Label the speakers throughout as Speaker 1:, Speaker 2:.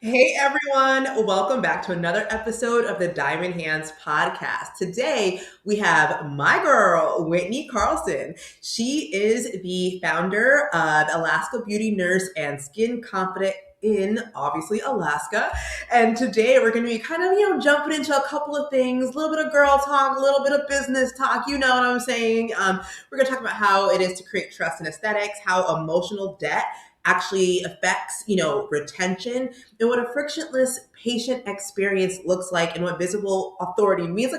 Speaker 1: Hey everyone, welcome back to another episode of the Diamond Hands podcast. Today we have my girl, Whitney Carlson. She is the founder of Alaska Beauty Nurse and Skin Confident in obviously Alaska. And today we're going to be kind of, jumping into a couple of things, a little bit of girl talk, a little bit of business talk, you know what I'm saying? We're going to talk about how it is to create trust in aesthetics, how emotional debt actually affects, retention, and what a frictionless patient experience looks like, and what visible authority means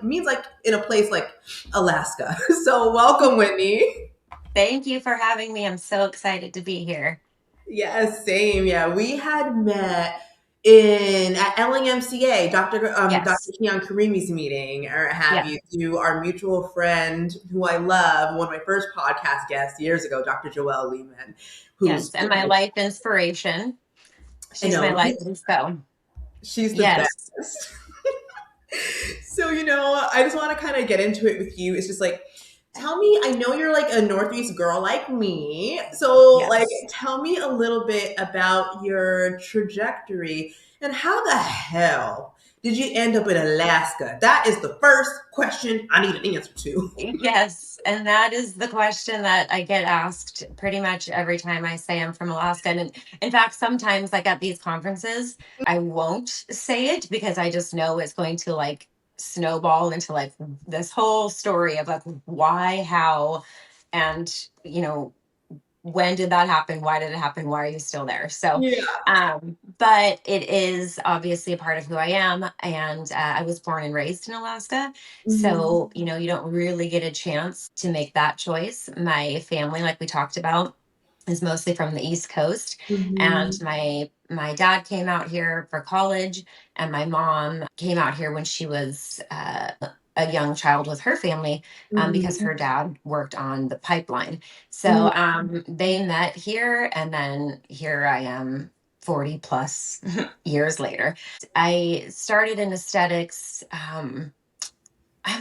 Speaker 1: means like in a place like Alaska. So welcome, Whitney.
Speaker 2: Thank you for having me. I'm so excited to be here.
Speaker 1: Yes, same. Yeah, we had met in at LAMCA, Dr.
Speaker 2: Yes.
Speaker 1: Keon Karimi's meeting, or have
Speaker 2: Yeah.
Speaker 1: you, to our mutual friend who I love, one of my first podcast guests years ago, Dr. Joelle Lehman,
Speaker 2: Yes.
Speaker 1: who's,
Speaker 2: And my life inspiration.
Speaker 1: I
Speaker 2: She's my
Speaker 1: know,
Speaker 2: life inspo.
Speaker 1: she's the
Speaker 2: Yes.
Speaker 1: best. So, I just want to kind of get into it with you. It's just like, tell me, I know you're like a Northeast girl like me. So, like,
Speaker 2: Yes.
Speaker 1: tell me a little bit about your trajectory and how the hell did you end up in Alaska? That is the first question I need an answer to.
Speaker 2: Yes. And that is the question that I get asked pretty much every time I say I'm from Alaska. And in fact, sometimes like at these conferences, I won't say it because I just know it's going to like snowball into like this whole story of like why, how, and you know when did that happen? Why did it happen? Why are you still there? So,
Speaker 1: Yeah.
Speaker 2: but it is obviously a part of who I am. And I was born and raised in Alaska.
Speaker 1: Mhm.
Speaker 2: So, you don't really get a chance to make that choice. My family, like we talked about, is mostly from the East Coast. And
Speaker 1: Mhm.
Speaker 2: my dad came out here for college, and my mom came out here when she was a young child with her family, because
Speaker 1: Mhm.
Speaker 2: her dad worked on the pipeline. So
Speaker 1: Mhm.
Speaker 2: they met here, and then here I am 40 plus years later. I started in aesthetics, I'm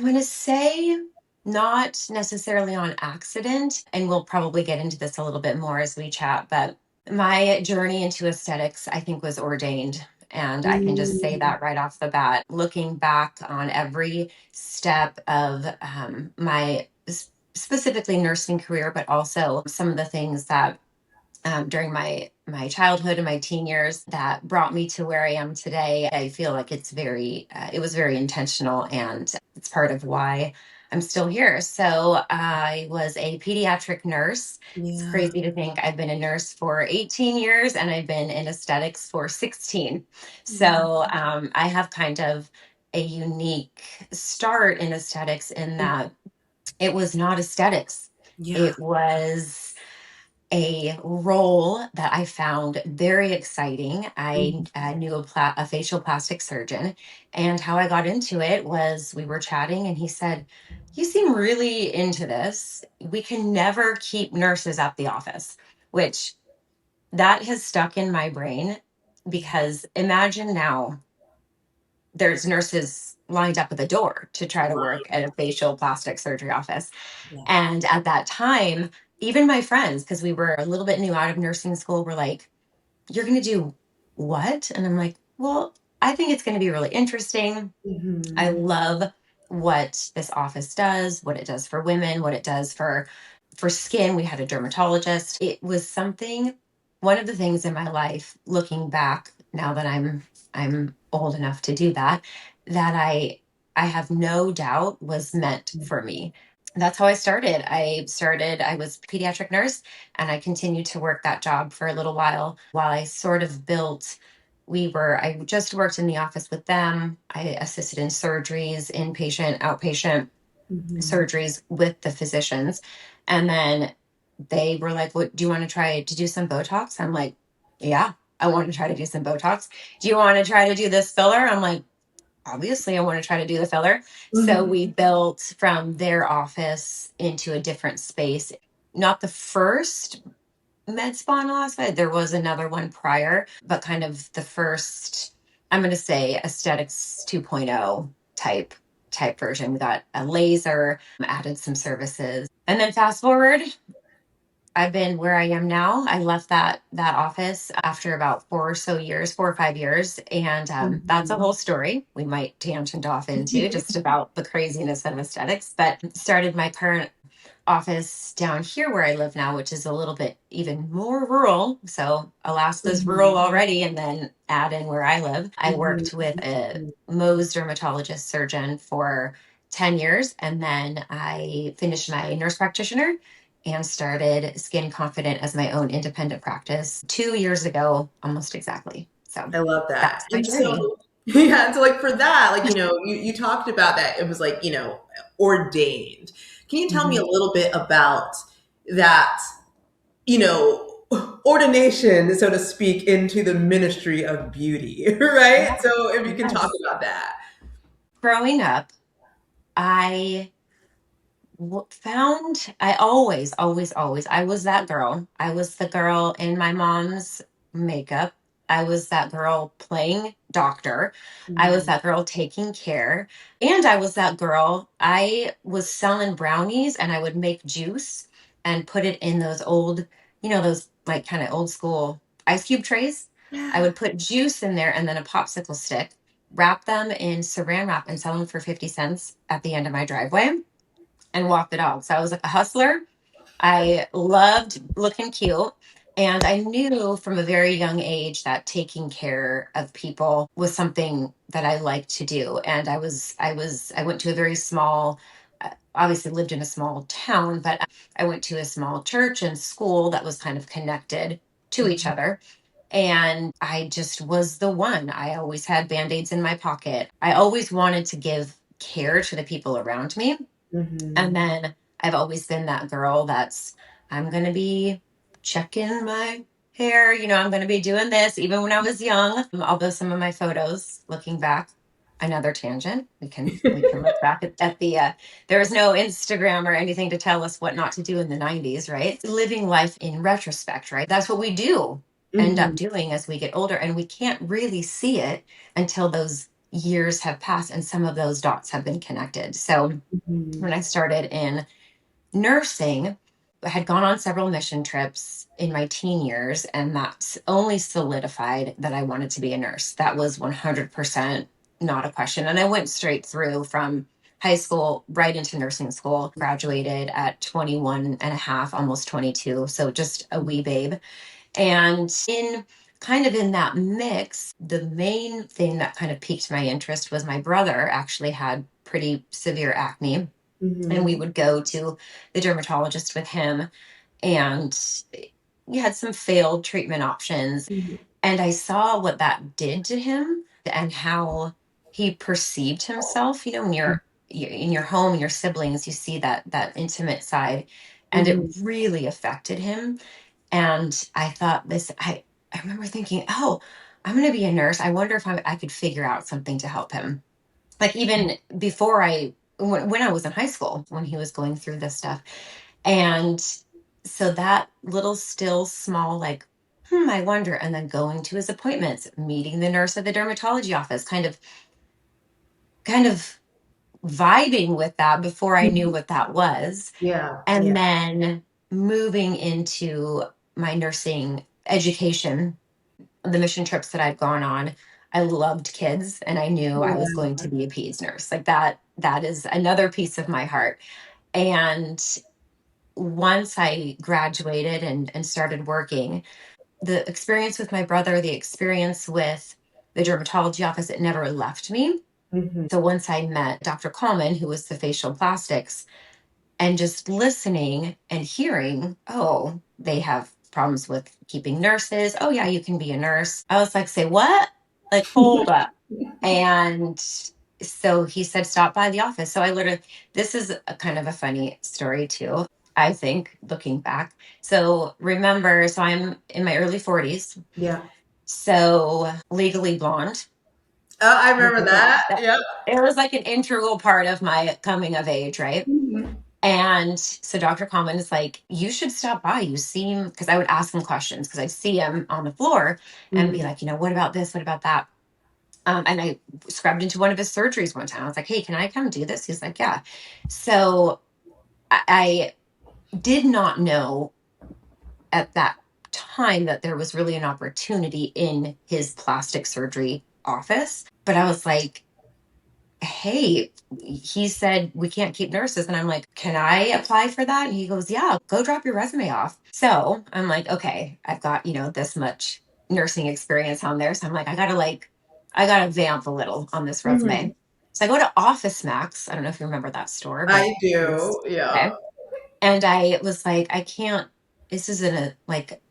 Speaker 2: going to say not necessarily on accident, and we'll probably get into this a little bit more as we chat, but my journey into aesthetics, I think, was ordained. And I can just say
Speaker 1: Mhm.
Speaker 2: that right off the bat, looking back on every step of my specifically nursing career, but also some of the things that during my childhood and my teen years that brought me to where I am today. I feel like it was very intentional, and it's part of why I'm still here. So I was a pediatric nurse. It's
Speaker 1: Yeah.
Speaker 2: crazy to think I've been a nurse for 18 years and I've been in aesthetics for 16. So I have kind of a unique start in aesthetics in that it was not aesthetics.
Speaker 1: Yeah.
Speaker 2: It was a role that I found very exciting. I
Speaker 1: Mhm.
Speaker 2: knew a facial plastic surgeon, and how I got into it was we were chatting, and he said, "You seem really into this. We can never keep nurses at the office," which that has stuck in my brain because imagine now there's nurses lined up at the door to try to work at a facial plastic surgery office.
Speaker 1: Yeah.
Speaker 2: And at that time, even my friends, because we were a little bit new out of nursing school, were like, "You're going to do what?" And I'm like, "Well, I think it's going to be really interesting. I
Speaker 1: Mhm.
Speaker 2: love what this office does, what it does for women, what it does for skin." We had a dermatologist. It was something, one of the things in my life, looking back now that I'm old enough to do that, that I have no doubt was meant for me. That's how I started. I was a pediatric nurse, and I continued to work that job for a little while I sort of built. I just worked in the office with them. I assisted in surgeries, inpatient, outpatient
Speaker 1: Mhm.
Speaker 2: surgeries with the physicians. And then they were like, "What do you want to try to do some Botox?" I'm like, "Yeah, I want to try to do some Botox." "Do you want to try to do this filler?" I'm like, "Obviously, I want to try to do the filler." So
Speaker 1: Mhm.
Speaker 2: we built from their office into a different space. Not the first med spa in Alaska. There was another one prior, but kind of the first, I'm going to say aesthetics 2.0 type version. We got a laser, added some services. And then fast forward, I've been where I am now. I left that office after about 4 or 5 years, and that's a
Speaker 1: Mhm.
Speaker 2: whole story we might tangent off into, just about the craziness of aesthetics. But started my current office down here where I live now, which is a little bit even more rural. So Alaska's rural
Speaker 1: Mhm.
Speaker 2: already, and then add in where I live. I
Speaker 1: Mhm.
Speaker 2: worked with a
Speaker 1: Mhm.
Speaker 2: Mohs dermatologist surgeon for 10 years, and then I finished my nurse practitioner and started Skin Confident as my own independent practice 2 years ago, almost exactly. So
Speaker 1: I love that.
Speaker 2: that's my
Speaker 1: And
Speaker 2: journey.
Speaker 1: so, yeah, and so like for that, like, you talked about that it was like, ordained. Can you tell me a
Speaker 2: Mhm.
Speaker 1: little bit about that, you know, ordination, so to speak, into the ministry of beauty, right?
Speaker 2: Yeah.
Speaker 1: So if you can talk
Speaker 2: Yes.
Speaker 1: about that.
Speaker 2: Growing up, I found I always, I was that girl. I was the girl in my mom's makeup. I was that girl playing doctor. I was
Speaker 1: Mhm.
Speaker 2: that girl taking care. And I was that girl. I was selling brownies and I would make juice and put it in those old, those like kind of old school ice cube trays. I
Speaker 1: Yeah.
Speaker 2: would put juice in there and then a popsicle stick, wrap them in saran wrap and sell them for 50 cents at the end of my driveway and walk the dog. So I was like a hustler. I loved looking cute. And I knew from a very young age that taking care of people was something that I liked to do. And I went to a very small, obviously lived in a small town, but I went to a small church and school that was kind of connected to each
Speaker 1: Mhm.
Speaker 2: other. And I just was the one. I always had band aids in my pocket. I always wanted to give care to the people around me. And
Speaker 1: Mhm.
Speaker 2: then I've always been that girl I'm going to be checking my hair. I'm going to be doing this even when I was young. Although some of my photos looking back, another tangent, we can look back at there was no Instagram or anything to tell us what not to do in the 90s, right? Living life in retrospect, right? That's what we do end up
Speaker 1: Mhm.
Speaker 2: doing as we get older. And we can't really see it until those years have passed and some of those dots have been connected. So
Speaker 1: Mhm.
Speaker 2: when I started in nursing, I had gone on several mission trips in my teen years, and that's only solidified that I wanted to be a nurse. That was 100% not a question. And I went straight through from high school right into nursing school, graduated at 21 and a half, almost 22. So just a wee babe. And in that mix, the main thing that kind of piqued my interest was my brother actually had pretty severe acne, and we
Speaker 1: Mhm.
Speaker 2: would go to the dermatologist with him, and we had some failed treatment options,
Speaker 1: Mhm.
Speaker 2: and I saw what that did to him and how he perceived himself. When you're in your home and your siblings, you see that intimate side, and it
Speaker 1: Mhm.
Speaker 2: really affected him. And I thought I remember thinking, oh, I'm going to be a nurse. I wonder if I could figure out something to help him. Like even before when I was in high school, when he was going through this stuff. And so that little still small, like, I wonder. And then going to his appointments, meeting the nurse at the dermatology office, kind of vibing with that before I knew
Speaker 1: Mhm.
Speaker 2: what that was.
Speaker 1: Yeah.
Speaker 2: And
Speaker 1: Yeah.
Speaker 2: then moving into my nursing education, the mission trips that I'd gone on, I loved kids and I knew I was
Speaker 1: Yeah.
Speaker 2: going to be a peds nurse. Like that is another piece of my heart. And once I graduated and started working, the experience with my brother, the experience with the dermatology office, it never left me.
Speaker 1: Mhm.
Speaker 2: So once I met Dr. Coleman, who was the facial plastics, and just listening and hearing, oh, they have problems with keeping nurses. Oh, yeah, you can be a nurse. I was like, say what? Like, hold up. And so he said, stop by the office. So I literally, this is a kind of a funny story too, I think, looking back. So remember, so I'm in my early 40s.
Speaker 1: Yeah.
Speaker 2: So legally blonde.
Speaker 1: I remember that. Yep.
Speaker 2: It was like an integral part of my coming of age, right?
Speaker 1: Mhm.
Speaker 2: And so Dr. Coleman is like, you should stop by. You seem, because I would ask him questions because I'd see him on the floor and be
Speaker 1: Mhm.
Speaker 2: like, what about this? What about that? And I scrubbed into one of his surgeries one time. I was like, hey, can I come do this? He's like, yeah. So I did not know at that time that there was really an opportunity in his plastic surgery office. But I was like, hey, he said we can't keep nurses. And I'm like, can I apply for that? And he goes, yeah, go drop your resume off. So I'm like, okay, I've got, this much nursing experience on there. So I'm like, I gotta vamp a little on this resume.
Speaker 1: Mhm.
Speaker 2: So I go to Office Max. I don't know if you remember that store, but
Speaker 1: I do. Yeah.
Speaker 2: okay. And I was like, I can't, this isn't a like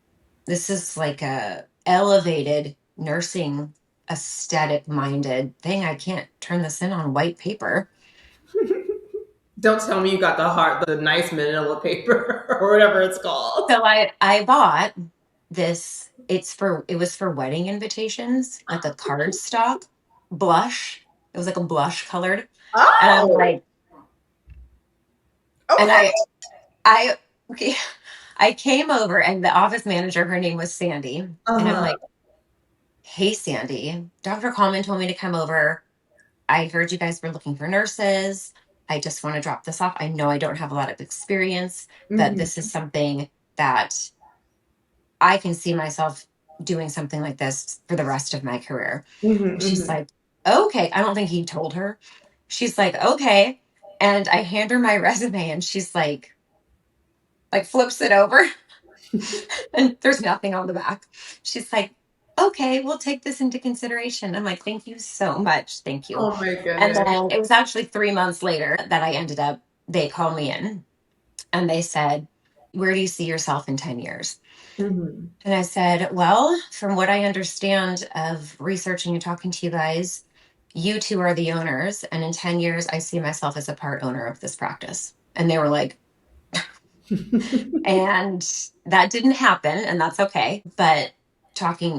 Speaker 2: this is like a elevated nursing aesthetic minded thing. I can't turn this in on white paper.
Speaker 1: Don't tell me you got the nice manila paper or whatever it's called.
Speaker 2: So I bought this. It was for wedding invitations, like a cardstock blush. It was like a blush colored. And I'm
Speaker 1: Oh,
Speaker 2: like, and
Speaker 1: okay.
Speaker 2: I okay, I came over and the office manager, her name was Sandy. And I'm
Speaker 1: Uh-huh.
Speaker 2: like, hey Sandy, Dr. Coleman told me to come over. I heard you guys were looking for nurses. I just want to drop this off. I know I don't have a lot of experience, but
Speaker 1: Mhm.
Speaker 2: this is something that I can see myself doing something like this for the rest of my career.
Speaker 1: Mhm.
Speaker 2: She's
Speaker 1: Mhm.
Speaker 2: like, okay. I don't think he told her. She's like, okay. And I hand her my resume and she's like flips it over and there's nothing on the back. She's like, okay, we'll take this into consideration. I'm like, thank you so much. Thank you.
Speaker 1: Oh my
Speaker 2: And
Speaker 1: goodness.
Speaker 2: then it was actually 3 months later that they called me in and they said, where do you see yourself in 10 years?
Speaker 1: Mhm.
Speaker 2: And I said, well, from what I understand of researching and talking to you guys, you two are the owners. And in 10 years, I see myself as a part owner of this practice. And they were like, and that didn't happen. And that's okay. But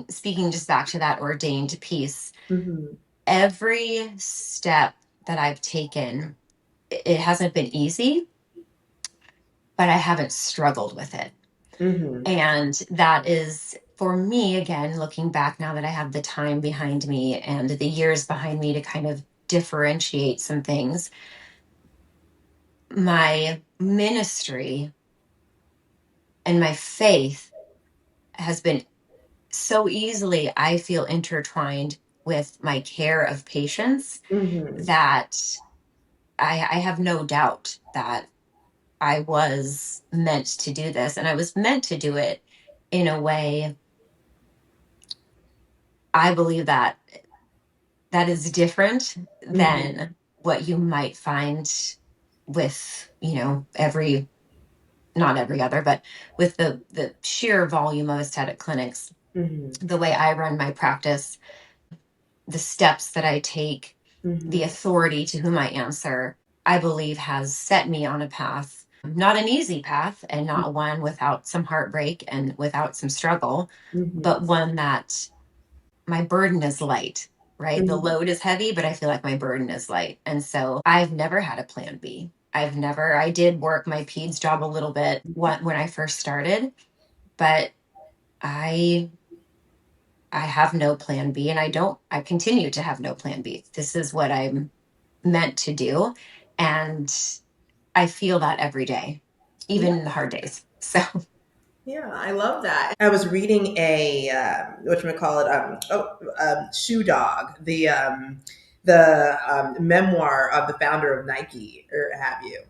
Speaker 2: speaking just back to that ordained piece,
Speaker 1: Mhm.
Speaker 2: every step that I've taken, it hasn't been easy, but I haven't struggled with it.
Speaker 1: Mhm.
Speaker 2: And that is for me, again, looking back now that I have the time behind me and the years behind me to kind of differentiate some things, my ministry and my faith has been so easily, I feel, intertwined with my care of patients
Speaker 1: Mhm.
Speaker 2: that I have no doubt that I was meant to do this. And I was meant to do it in a way, I believe that is different
Speaker 1: Mhm.
Speaker 2: than what you might find with, every, not every other, but with the sheer volume of aesthetic clinics.
Speaker 1: Mhm.
Speaker 2: The way I run my practice, the steps that I take, the
Speaker 1: Mhm.
Speaker 2: authority to whom I answer, I believe has set me on a path, not an easy path, and not one without some heartbreak and without some struggle,
Speaker 1: Mhm.
Speaker 2: but one that my burden is light, right? The
Speaker 1: Mhm.
Speaker 2: load is heavy, but I feel like my burden is light. And so I've never had a plan B. I did work my peds job a little bit when I first started, but I I have no plan B and I continue to have no plan B. This is what I'm meant to do. And I feel that every day,
Speaker 1: Yeah.
Speaker 2: even in the hard days. So,
Speaker 1: Yeah, I love that. I was reading a what you call it, Shoe Dog, the memoir of the founder of Nike, or have you?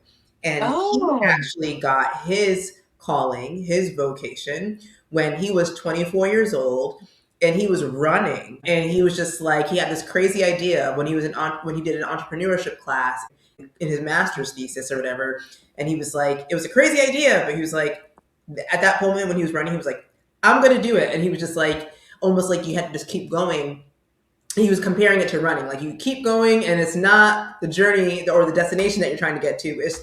Speaker 1: And he
Speaker 2: oh,
Speaker 1: actually got his calling, his vocation, when he was 24 years old, and he was running, and he was just like he had this crazy idea when when he did an entrepreneurship class in his master's thesis or whatever, and he was like, it was a crazy idea, but he was like at that moment when he was running, he was like, I'm going to do it. And he was just like, almost like you had to just keep going. He was comparing it to running. Like you keep going and it's not the journey or the destination that you're trying to get to. It's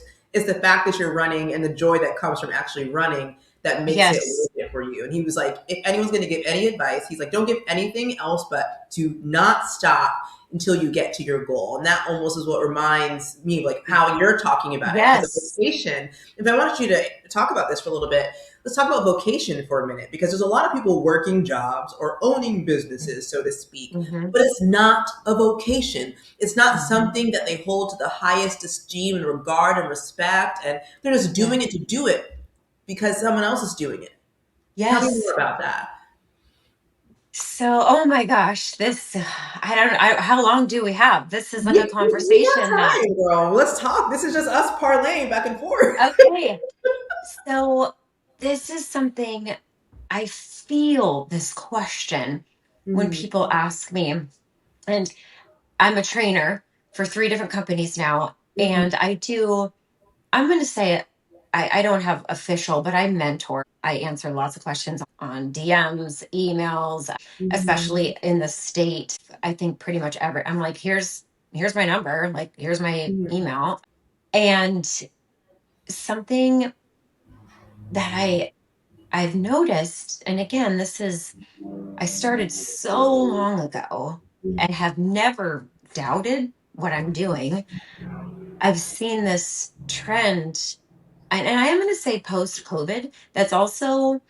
Speaker 1: the fact that you're running and the joy that comes from actually running that makes it
Speaker 2: yes.
Speaker 1: worth it for you. And he was like, if anyone's going to give any advice, he's like, don't give anything else but to not stop until you get to your goal. And that almost is what reminds me of like how you're talking about it. Because the
Speaker 2: Yes.
Speaker 1: vocation, if I wanted you to talk about this for a little bit, let's talk about vocation for a minute, because there's a lot of people working jobs or owning businesses, so to speak,
Speaker 2: Hmm.
Speaker 1: but it's not a vocation. It's not
Speaker 2: Hmm.
Speaker 1: something that they hold to the highest esteem and regard and respect, and they're just
Speaker 2: Yeah.
Speaker 1: doing it to do it because someone else is doing it. Tell me more
Speaker 2: Yes.
Speaker 1: about that.
Speaker 2: So, oh my gosh, this, I don't know. How long do we have? This is like a
Speaker 1: We
Speaker 2: conversation
Speaker 1: got
Speaker 2: that,
Speaker 1: time, girl. Let's talk. This is just us parlaying back and forth.
Speaker 2: okay. So, this is something I feel this question when
Speaker 1: Mhm,
Speaker 2: people ask me, and I'm a trainer for three different companies now,
Speaker 1: mhm,
Speaker 2: and I'm going to say it. I don't have official, but I mentor. I answer lots of questions on DMs, emails,
Speaker 1: mhm,
Speaker 2: especially in the state. I think pretty much I'm like, here's my number, like here's my
Speaker 1: mhm,
Speaker 2: email. And something that I've noticed, and again, I started so long ago
Speaker 1: mhm,
Speaker 2: and have never doubted what I'm doing. I've seen this trend, and I am going to say post COVID. That's also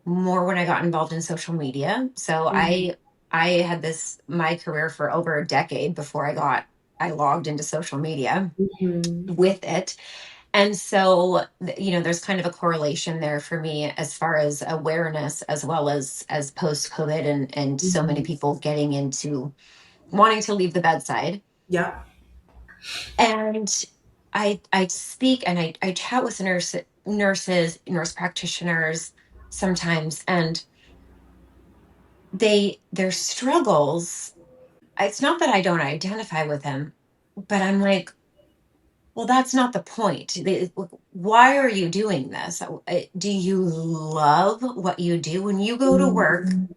Speaker 2: more when I got involved in social media. So
Speaker 1: mhm,
Speaker 2: I had this my career for over a decade before I logged into social media
Speaker 1: mhm,
Speaker 2: with it. And so, there's kind of a correlation there for me as far as awareness, as well as post COVID, and so many
Speaker 1: mhm.
Speaker 2: people getting into wanting to leave the bedside.
Speaker 1: Yep.
Speaker 2: And I speak and I chat with nurses, nurse practitioners sometimes, and their struggles. It's not that I don't identify with them, but I'm like, well, that's not the point. Why are you doing this? Do you love what you do when you go to work?
Speaker 1: Mhm,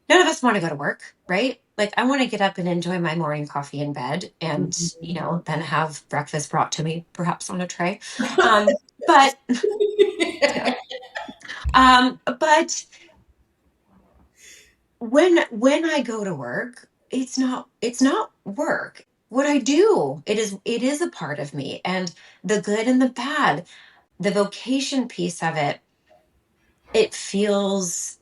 Speaker 2: None of us want to go to work, right? Like, I want to get up and enjoy my morning coffee in bed, and,
Speaker 1: mhm.
Speaker 2: then have breakfast brought to me, perhaps on a tray. But yeah. But when I go to work, it's not work. What I do, it is a part of me, and the good and the bad, the vocation piece of it, it feels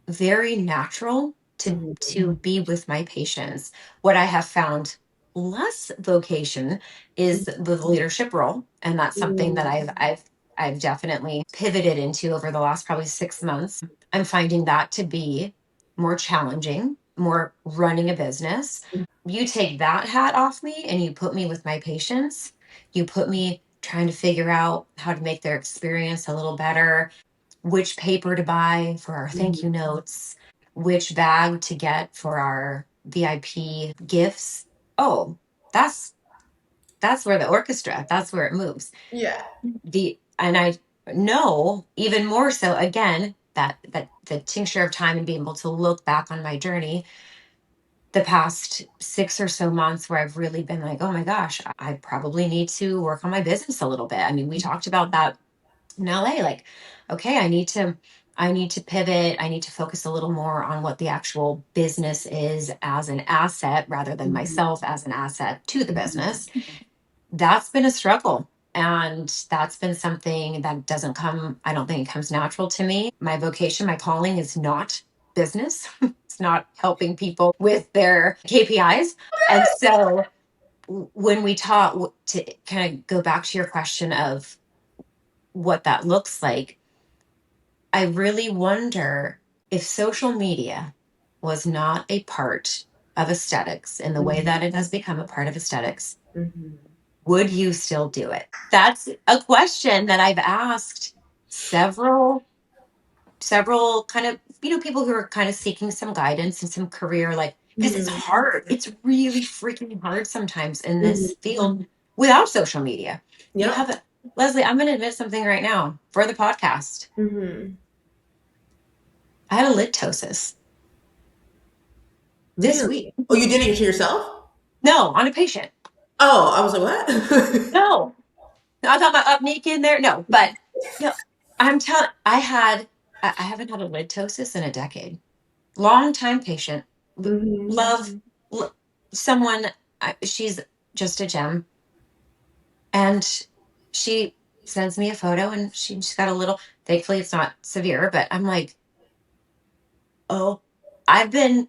Speaker 2: very natural to
Speaker 1: Mhm,
Speaker 2: be with my patients. What I have found less vocation is the leadership role, and that's something that
Speaker 1: mhm,
Speaker 2: I've definitely pivoted into over the last probably 6 months. I'm finding that to be more challenging, more running a business. You take that hat off me and you put me with my patients. You put me trying to figure out how to make their experience a little better, which paper to buy for our thank
Speaker 1: mhm.
Speaker 2: you notes, which bag to get for our VIP gifts. Oh, that's that's where the orchestra, that's where it moves.
Speaker 1: Yeah.
Speaker 2: And I know even more so, again, that the tincture of time and being able to look back on my journey the past 6 or so months, where I've really been like, oh my gosh, I probably need to work on my business a little bit. I mean, we talked about that in LA, like, okay, I need to pivot. I need to focus a little more on what the actual business is as an asset, rather than
Speaker 1: Mhm,
Speaker 2: myself as an asset to the
Speaker 1: mhm.
Speaker 2: business. That's been a struggle. And that's been something that doesn't come, I don't think it comes natural to me. My vocation, my calling is not business. It's not helping people with their KPIs. And so when we talk, to kind of go back to your question of what that looks like, I really wonder if social media was not a part of aesthetics in the way
Speaker 1: Mhm,
Speaker 2: that it has become a part of aesthetics,
Speaker 1: mhm.
Speaker 2: would you still do it? That's a question that I've asked several kind of, people who are kind of seeking some guidance and some career, like, because it's
Speaker 1: Mhm,
Speaker 2: hard. It's really freaking hard sometimes in
Speaker 1: mhm.
Speaker 2: this field without social media. You
Speaker 1: Yep.
Speaker 2: have it. Leslie, I'm going to admit something right now for the podcast.
Speaker 1: Mhm.
Speaker 2: I had a litosis this week.
Speaker 1: Really? Oh, you did it to yourself?
Speaker 2: No, on a patient.
Speaker 1: Oh, I was like, what?
Speaker 2: No, I got my upnike in there. No, but no, I haven't had a litosis in a decade. Long time patient.
Speaker 1: Mhm,
Speaker 2: Love, lo- someone. She's just a gem, and she sends me a photo, and she's got a little. Thankfully, it's not severe, but I'm like, oh, I've been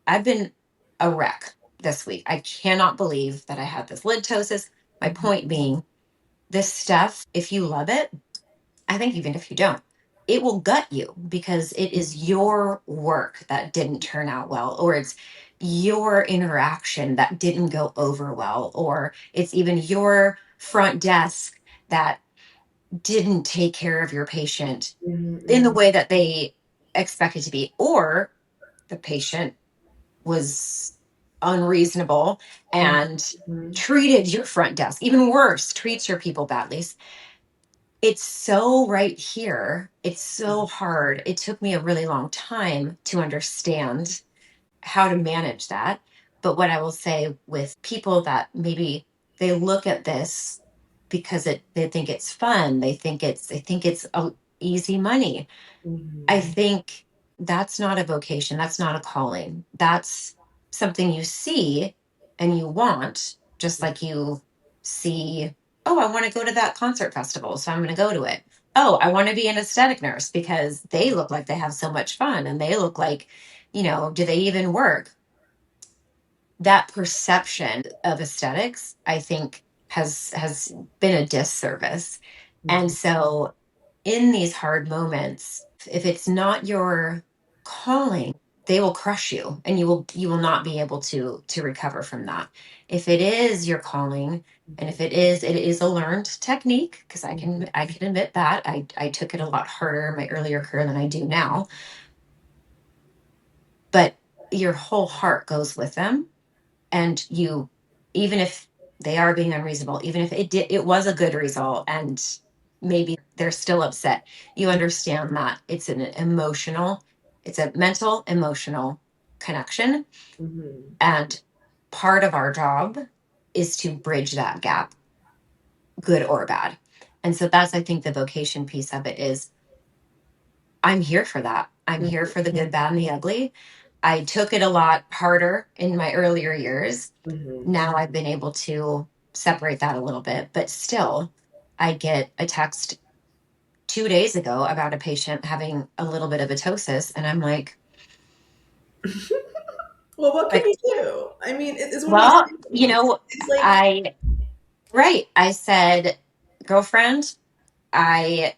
Speaker 2: I've been a wreck this week. I cannot believe that I had this litosis. My
Speaker 1: mhm,
Speaker 2: point being, this stuff, if you love it, I think even if you don't, it will gut you because it is your work that didn't turn out well, or it's your interaction that didn't go over well, or it's even your front desk that didn't take care of your patient
Speaker 1: Mhm,
Speaker 2: in the
Speaker 1: mhm,
Speaker 2: way that they expected to be, or the patient was unreasonable
Speaker 1: mhm,
Speaker 2: and
Speaker 1: mhm,
Speaker 2: treated your front desk even worse, treats your people badly. It's so right here. It's so hard. It took me a really long time to understand how to manage that. But what I will say with people that maybe they look at this because they think it's fun, they think it's easy money. I
Speaker 1: mhm,
Speaker 2: think that's not a vocation. That's not a calling. That's something you see and you want, just
Speaker 1: mhm,
Speaker 2: like you see, oh, I want to go to that concert festival, so I'm going to go to it. Oh, I want to be an aesthetic nurse because they look like they have so much fun and they look like, do they even work? That perception of aesthetics, I think, has been a disservice. And
Speaker 1: mhm,
Speaker 2: so in these hard moments, if it's not your calling, they will crush you and you will not be able to recover from that. If it is your calling, and if it is a learned technique, because I
Speaker 1: mhm,
Speaker 2: can I can admit that I took it a lot harder in my earlier career than I do now, but your whole heart goes with them, and you, even if they are being unreasonable, even if it was a good result and maybe they're still upset, you understand that it's a mental emotional connection,
Speaker 1: mhm,
Speaker 2: and part of our job is to bridge that gap, good or bad. And so that's, I think, the vocation piece of it is, I'm here for that. I'm here for the good, bad, and the ugly. I took it a lot harder in my earlier years.
Speaker 1: mhm,
Speaker 2: Now I've been able to separate that a little bit, but still, I get a text 2 days ago about a patient having a little bit of ptosis, and I'm
Speaker 1: Well, what can
Speaker 2: like,
Speaker 1: you do? I mean, it's one of those
Speaker 2: well,
Speaker 1: things. It's like,
Speaker 2: I said, girlfriend, I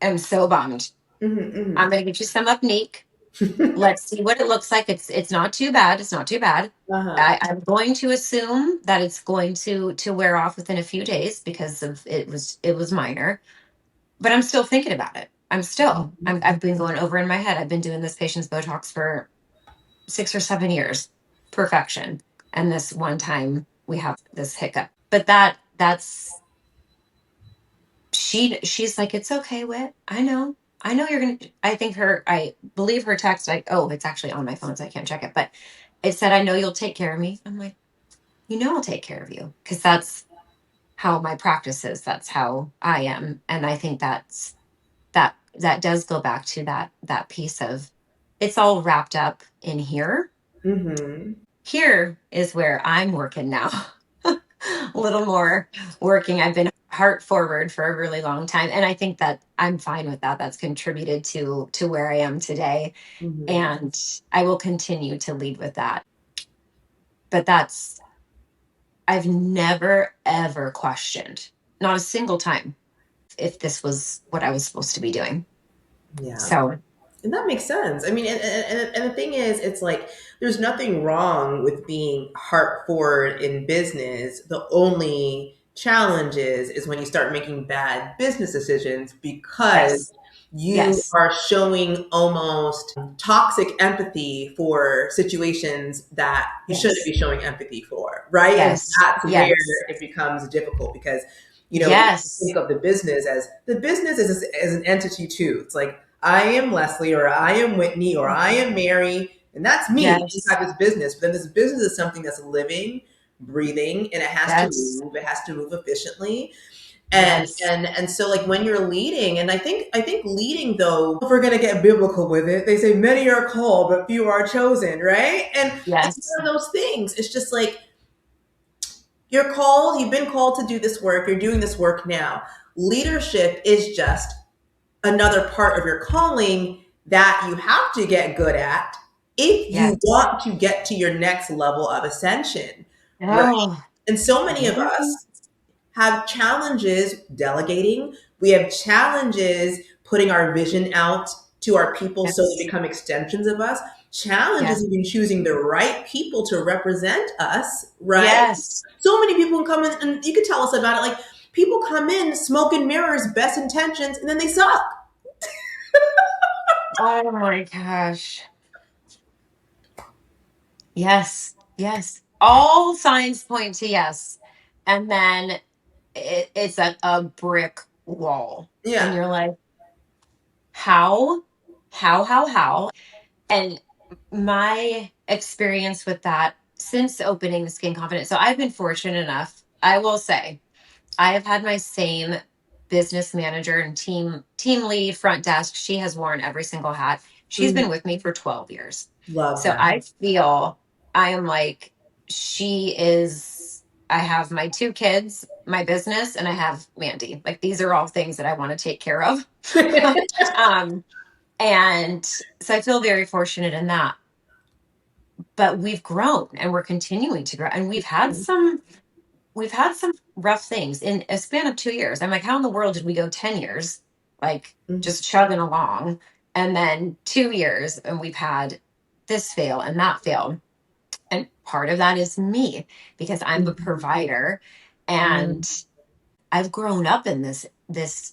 Speaker 2: am so bummed. I'm
Speaker 1: mhm,
Speaker 2: going to get you some Upneek.
Speaker 1: mhm.
Speaker 2: Let's see what it looks like. It's not too bad. It's not too bad.
Speaker 1: Uh-huh.
Speaker 2: I'm going to assume that it's going to wear off within a few days because of it was minor, but I'm still thinking about it. I've been going over in my head. I've been doing this patient's Botox for 6 or 7 years, perfection. And this one time we have this hiccup. But that's she's like, it's okay, Whit. I know. I know you're gonna I believe her text, like, oh, it's actually on my phone, so I can't check it. But it said, I know you'll take care of me. I'm like, I'll take care of you. Because that's how my practice is. That's how I am. And I think that does go back to that piece of, it's all wrapped up in here.
Speaker 1: Mhm.
Speaker 2: Here is where I'm working now. A little more working. I've been heart forward for a really long time, and I think that I'm fine with that. That's contributed to where I am today,
Speaker 1: Mhm.
Speaker 2: and I will continue to lead with that. But that's, I've never ever questioned, not a single time, if this was what I was supposed to be doing.
Speaker 1: Yeah.
Speaker 2: So
Speaker 1: And that makes sense. I mean, and the thing is, it's like there's nothing wrong with being heart forward in business. The only challenge is when you start making bad business decisions because
Speaker 2: yes,
Speaker 1: you
Speaker 2: yes,
Speaker 1: are showing almost toxic empathy for situations that you shouldn't
Speaker 2: yes,
Speaker 1: be showing empathy for, right? And
Speaker 2: yes,
Speaker 1: that's where
Speaker 2: yes,
Speaker 1: it becomes difficult because we
Speaker 2: yes,
Speaker 1: think of the business as an entity too. It's like I am Leslie, or I am Whitney, or I am Mary, and that's me
Speaker 2: yes,
Speaker 1: inside this business. But then this business is something that's living, breathing, and it has to
Speaker 2: that's
Speaker 1: move. It has to move efficiently, and
Speaker 2: yes,
Speaker 1: and so like when you're leading, and I think leading though, if we're gonna get biblical with it, they say many are called, but few are chosen, right? And it's
Speaker 2: yes,
Speaker 1: one of those things. It's just like you're called, you've been called to do this work, you're doing this work now. Leadership is just another part of your calling that you have to get good at if you
Speaker 2: yes.
Speaker 1: want to get to your next level of ascension, right?
Speaker 2: Oh,
Speaker 1: And so many of
Speaker 2: yes.
Speaker 1: us have challenges delegating. We have challenges putting our vision out to our people so they
Speaker 2: Yes.
Speaker 1: become extensions of us. Challenges
Speaker 2: Yes.
Speaker 1: even choosing the right people to represent us, right?
Speaker 2: Yes.
Speaker 1: So many people can come in, and you can tell us about it. Like, people come in, smoke and mirrors, best intentions, and then they suck.
Speaker 2: Oh my gosh. Yes. Yes. All signs point to yes. And then it's a brick wall. And
Speaker 1: Yeah.
Speaker 2: you're like, how? How? And my experience with that since opening the Skin Confidence. So I've been fortunate enough, I will say, I have had my same business manager and team lead front desk. She has worn every single hat. She's
Speaker 1: Mhm.
Speaker 2: been with me for 12 years.
Speaker 1: Love
Speaker 2: So
Speaker 1: that.
Speaker 2: I feel I am like she is. I have my two kids, my business, and I have Mandy. Like these are all things that I want to take care of. um and so I feel very fortunate in that, but we've grown and we're continuing to grow, and we've had some rough things in a span of 2 years. I'm like, how in the world did we go 10 years, like
Speaker 1: Mhm.
Speaker 2: just chugging along? And then 2 years, and we've had this fail and that fail. And part of that is me because I'm a
Speaker 1: Mhm.
Speaker 2: provider and I've grown up in this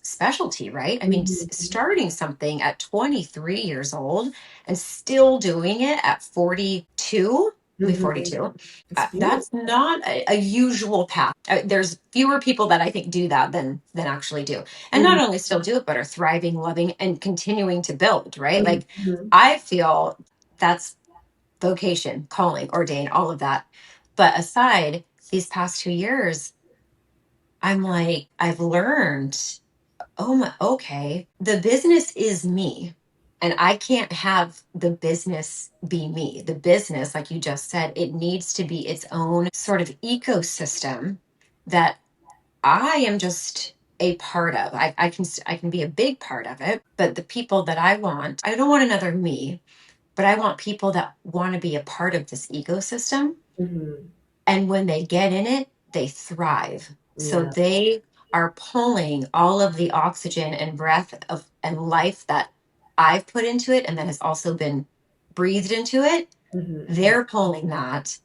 Speaker 2: specialty, right? I mean,
Speaker 1: Mhm.
Speaker 2: starting something at 23 years old and still doing it at 42, I'll be
Speaker 1: Mhm.
Speaker 2: 42.
Speaker 1: It's
Speaker 2: That's
Speaker 1: beautiful.
Speaker 2: not a usual path. There's fewer people that I think do that than actually do. And not
Speaker 1: Mhm.
Speaker 2: only still do it, but are thriving, loving, and continuing to build, right? Like
Speaker 1: Mhm.
Speaker 2: I feel that's vocation, calling, ordained, all of that. But aside, these past 2 years, I'm like, I've learned, oh my, okay, the business is me. And I can't have the business be me. The business, like you just said, it needs to be its own sort of ecosystem that I am just a part of. I can be a big part of it, but the people that I don't want another me, but I want people that want to be a part of this ecosystem,
Speaker 1: Mhm.
Speaker 2: and when they get in it, they thrive. So
Speaker 1: Yeah.
Speaker 2: they are pulling all of the oxygen and breath of and life that I've put into it and that has also been breathed into it.
Speaker 1: Mhm.
Speaker 2: They're pulling that,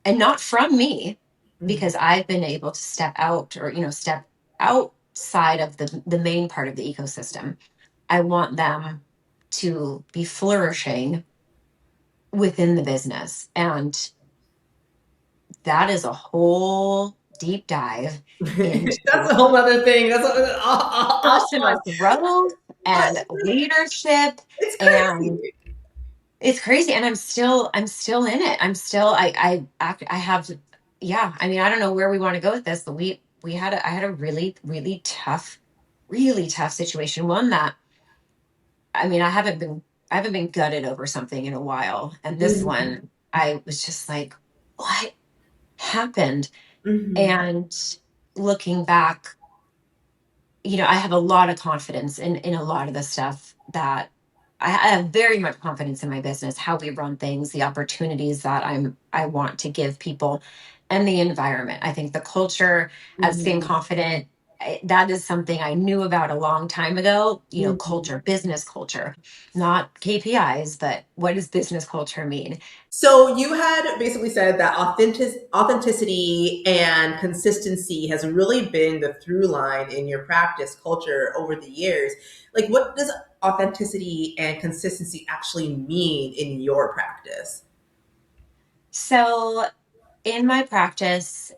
Speaker 2: and not from me,
Speaker 1: Mhm.
Speaker 2: because I've been able to step out, or step outside of the main part of the ecosystem. I want them to be flourishing within the business. And that is a whole deep dive
Speaker 1: That's
Speaker 2: into
Speaker 1: a whole other thing. That's
Speaker 2: personal growth and leadership.
Speaker 1: it's
Speaker 2: And
Speaker 1: crazy.
Speaker 2: it's crazy. And I'm still in it. I have, yeah. I mean, I don't know where we want to go with this, but I had a really, really tough situation. One that, I mean, I haven't been gutted over something in a while. And this
Speaker 1: Mhm.
Speaker 2: one, I was just like, what happened?
Speaker 1: Mhm.
Speaker 2: And looking back, I have a lot of confidence in a lot of the stuff that I have very much confidence in my business, how we run things, the opportunities that I want to give people, and the environment. I think the culture at Staying
Speaker 1: Mhm.
Speaker 2: Confident, that is something I knew about a long time ago.
Speaker 1: Mhm.
Speaker 2: Culture, business culture, not KPIs, but what does business culture mean?
Speaker 1: So you had basically said that authenticity and consistency has really been the through line in your practice culture over the years. Like, what does authenticity and consistency actually mean in your practice?
Speaker 2: So in my practice,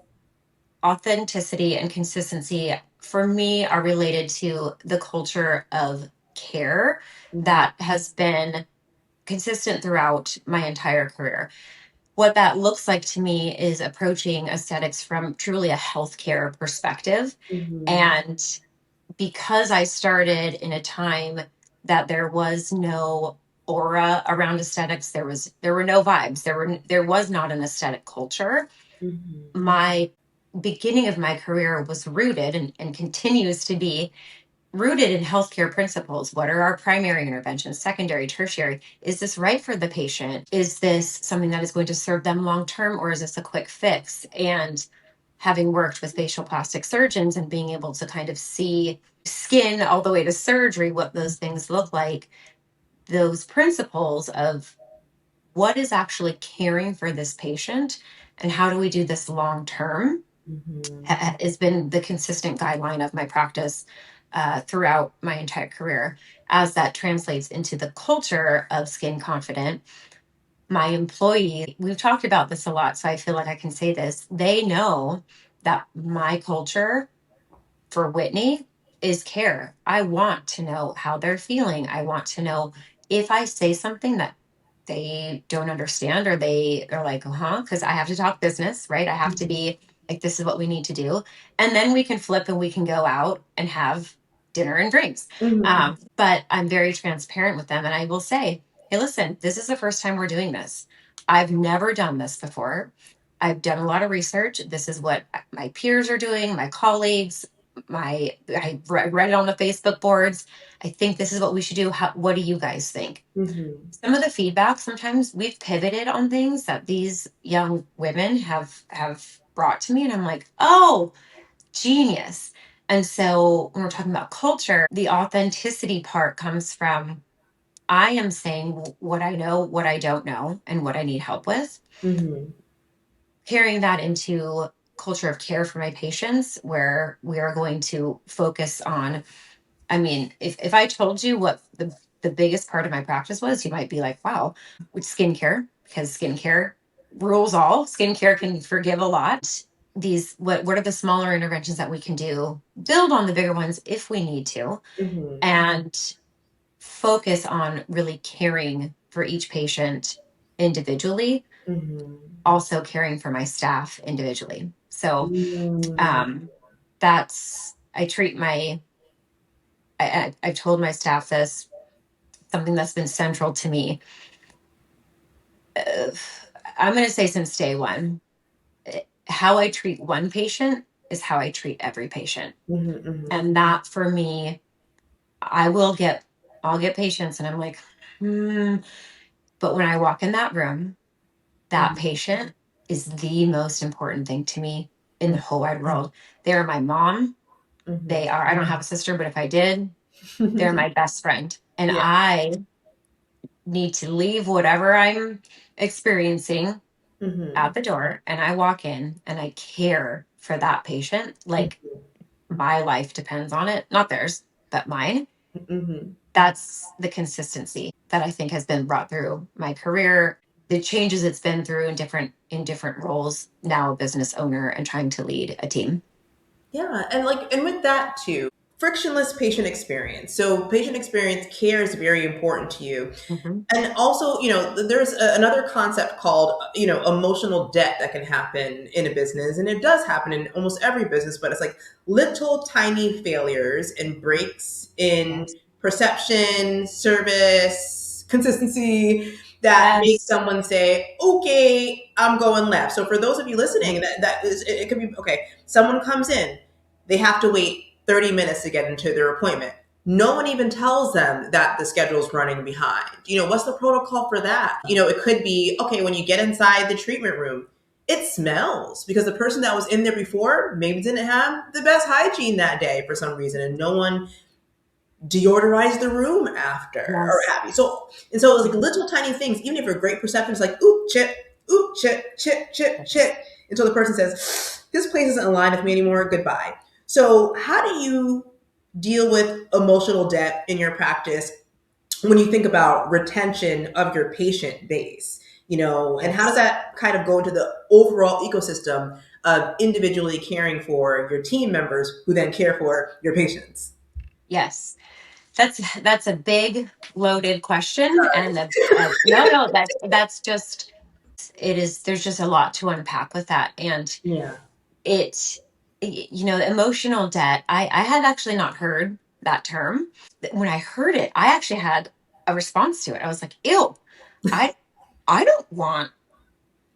Speaker 2: authenticity and consistency for me are related to the culture of care
Speaker 1: Mhm.
Speaker 2: that has been consistent throughout my entire career. What that looks like to me is approaching aesthetics from truly a healthcare perspective.
Speaker 1: Mhm.
Speaker 2: And because I started in a time that there was no aura around aesthetics, there were no vibes, there was not an aesthetic culture.
Speaker 1: Mhm.
Speaker 2: My beginning of my career was rooted, and continues to be rooted in healthcare principles. What are our primary interventions, secondary, tertiary? Is this right for the patient? Is this something that is going to serve them long term, or is this a quick fix? And having worked with facial plastic surgeons and being able to kind of see skin all the way to surgery, what those things look like, those principles of what is actually caring for this patient and how do we do this long term
Speaker 1: Mhm.
Speaker 2: has been the consistent guideline of my practice throughout my entire career. As that translates into the culture of Skin Confident, my employees, we've talked about this a lot, so I feel like I can say this. They know that my culture for Whitney is care. I want to know how they're feeling. I want to know if I say something that they don't understand or they are like, huh, because I have to talk business, right? I have to be like, this is what we need to do. And then we can flip and we can go out and have dinner and drinks.
Speaker 1: Mhm.
Speaker 2: But I'm very transparent with them and I will say, hey, listen, this is the first time we're doing this. I've never done this before. I've done a lot of research. This is what my peers are doing, my colleagues, read it on the Facebook boards. I think this is what we should do. What do you guys think?
Speaker 1: Mhm.
Speaker 2: Some of the feedback, sometimes we've pivoted on things that these young women have brought to me and I'm like, oh, genius. And so when we're talking about culture, the authenticity part comes from I am saying what I know, what I don't know, and what I need help with,
Speaker 1: Mhm.
Speaker 2: carrying that into culture of care for my patients where we are going to focus on, I mean, if I told you what the biggest part of my practice was, you might be like, wow, with skincare, because skincare rules all. Skincare can forgive a lot. These what are the smaller interventions that we can do? Build on the bigger ones if we need to,
Speaker 1: Mhm.
Speaker 2: and focus on really caring for each patient individually,
Speaker 1: Mhm.
Speaker 2: also caring for my staff individually. So
Speaker 1: Mm.
Speaker 2: um, that's I treat my I've told my staff this, something that's been central to me. Uh, I'm going to say since day one, how I treat one patient is how I treat every patient.
Speaker 1: Mhm. Mhm.
Speaker 2: And that for me, I will get, I'll get patients and I'm like, hmm. But when I walk in that room, that
Speaker 1: Mhm.
Speaker 2: patient is the most important thing to me in the whole wide world. They are my mom.
Speaker 1: Mhm.
Speaker 2: They are, I don't have a sister, but if I did, they're my best friend. And
Speaker 1: Yeah.
Speaker 2: I need to leave whatever I'm experiencing
Speaker 1: Mhm.
Speaker 2: at the door and I walk in and I care for that patient like my life depends on it, not theirs, but mine.
Speaker 1: Mhm.
Speaker 2: That's the consistency that I think has been brought through my career, the changes it's been through in different roles, now a business owner and trying to lead a team.
Speaker 1: Yeah, and with that too, frictionless patient experience. So patient experience care is very important to you.
Speaker 2: Mhm.
Speaker 1: And also, there's another concept called, emotional debt that can happen in a business. And it does happen in almost every business, but it's like little tiny failures and breaks in
Speaker 2: Yes.
Speaker 1: perception, service, consistency that make
Speaker 2: Yes.
Speaker 1: someone say, okay, I'm going left. So for those of you listening,
Speaker 2: Mhm.
Speaker 1: that is, it could be, okay, someone comes in, they have to wait 30 minutes to get into their appointment. No one even tells them that the schedule's running behind. What's the protocol for that? It could be, okay, when you get inside the treatment room, it smells because the person that was in there before maybe didn't have the best hygiene that day for some reason, and no one deodorize the room after or
Speaker 2: Yes.
Speaker 1: have you. So it's like
Speaker 2: Mhm.
Speaker 1: little tiny things, even if you're great perception, it's like, oop, chip, chip, chip,
Speaker 2: Yes.
Speaker 1: chip. Until the person says, this place isn't aligned with me anymore, goodbye. So how do you deal with emotional debt in your practice when you think about retention of your patient base? And how does
Speaker 2: Yes.
Speaker 1: that kind of go into the overall ecosystem of individually caring for your team members who then care for your patients?
Speaker 2: Yes. That's a big loaded question and no, that's just it is, there's just a lot to unpack with that. And
Speaker 1: Yeah.
Speaker 2: it, emotional debt, I had actually not heard that term. When I heard it, I actually had a response to it. I was like, ew, I I don't want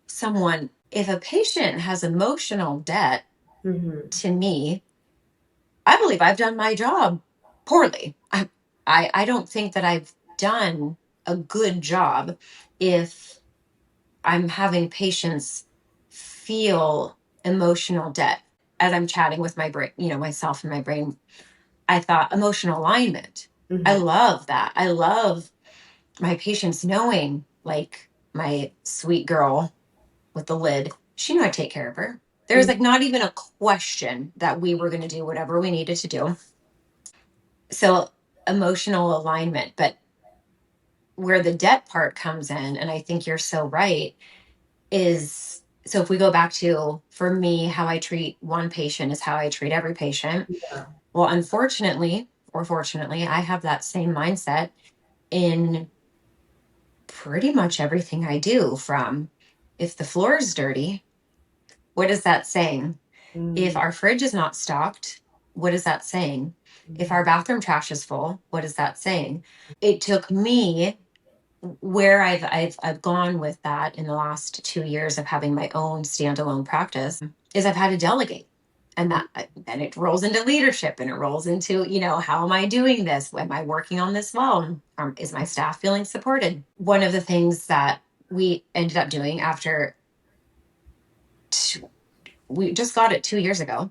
Speaker 2: someone, if a patient has emotional debt
Speaker 1: Hmm.
Speaker 2: to me, I believe I've done my job poorly. I don't think that I've done a good job if I'm having patients feel emotional debt as I'm chatting with my brain, myself and my brain. I thought emotional alignment. I
Speaker 1: Mhm.
Speaker 2: love that. I love my patients knowing, like, my sweet girl with the lid, she knew I'd take care of her. There was
Speaker 1: Mhm.
Speaker 2: like not even a question that we were going to do whatever we needed to do. So emotional alignment. But where the debt part comes in, and I think you're so right, is so if we go back to, for me, how I treat one patient is how I treat every patient.
Speaker 1: Yeah.
Speaker 2: Well, unfortunately, or fortunately, I have that same mindset in pretty much everything I do. From, if the floor is dirty, what is that saying? If
Speaker 1: Mm.
Speaker 2: our fridge is not stocked, what is that saying? If
Speaker 1: Mhm.
Speaker 2: our bathroom trash is full, what is that saying? It took me, where I've gone with that in the last 2 years of having my own standalone practice, is I've had to delegate. And that then it rolls into leadership, and it rolls into, how am I doing this? Am I working on this well? Is my staff feeling supported? One of the things that we ended up doing after we just got it 2 years ago,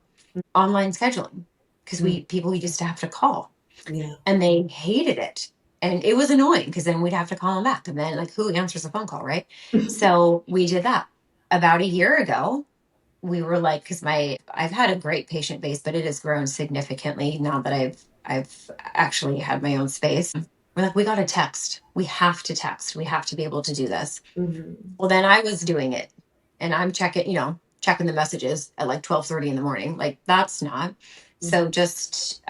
Speaker 2: online scheduling, because
Speaker 1: Mhm.
Speaker 2: we used to have to call,
Speaker 1: Yeah.
Speaker 2: and they hated it. And it was annoying because then we'd have to call them back. And then, like, who answers a phone call, right? So we did that about a year ago. We were like, because I've had a great patient base, but it has grown significantly now that I've actually had my own space. We're like, we got to text. We have to text. We have to be able to do this.
Speaker 1: Mhm.
Speaker 2: Well, then I was doing it, and I'm checking the messages at like 12:30 in the morning. Like, that's not. So
Speaker 1: Mhm.
Speaker 2: just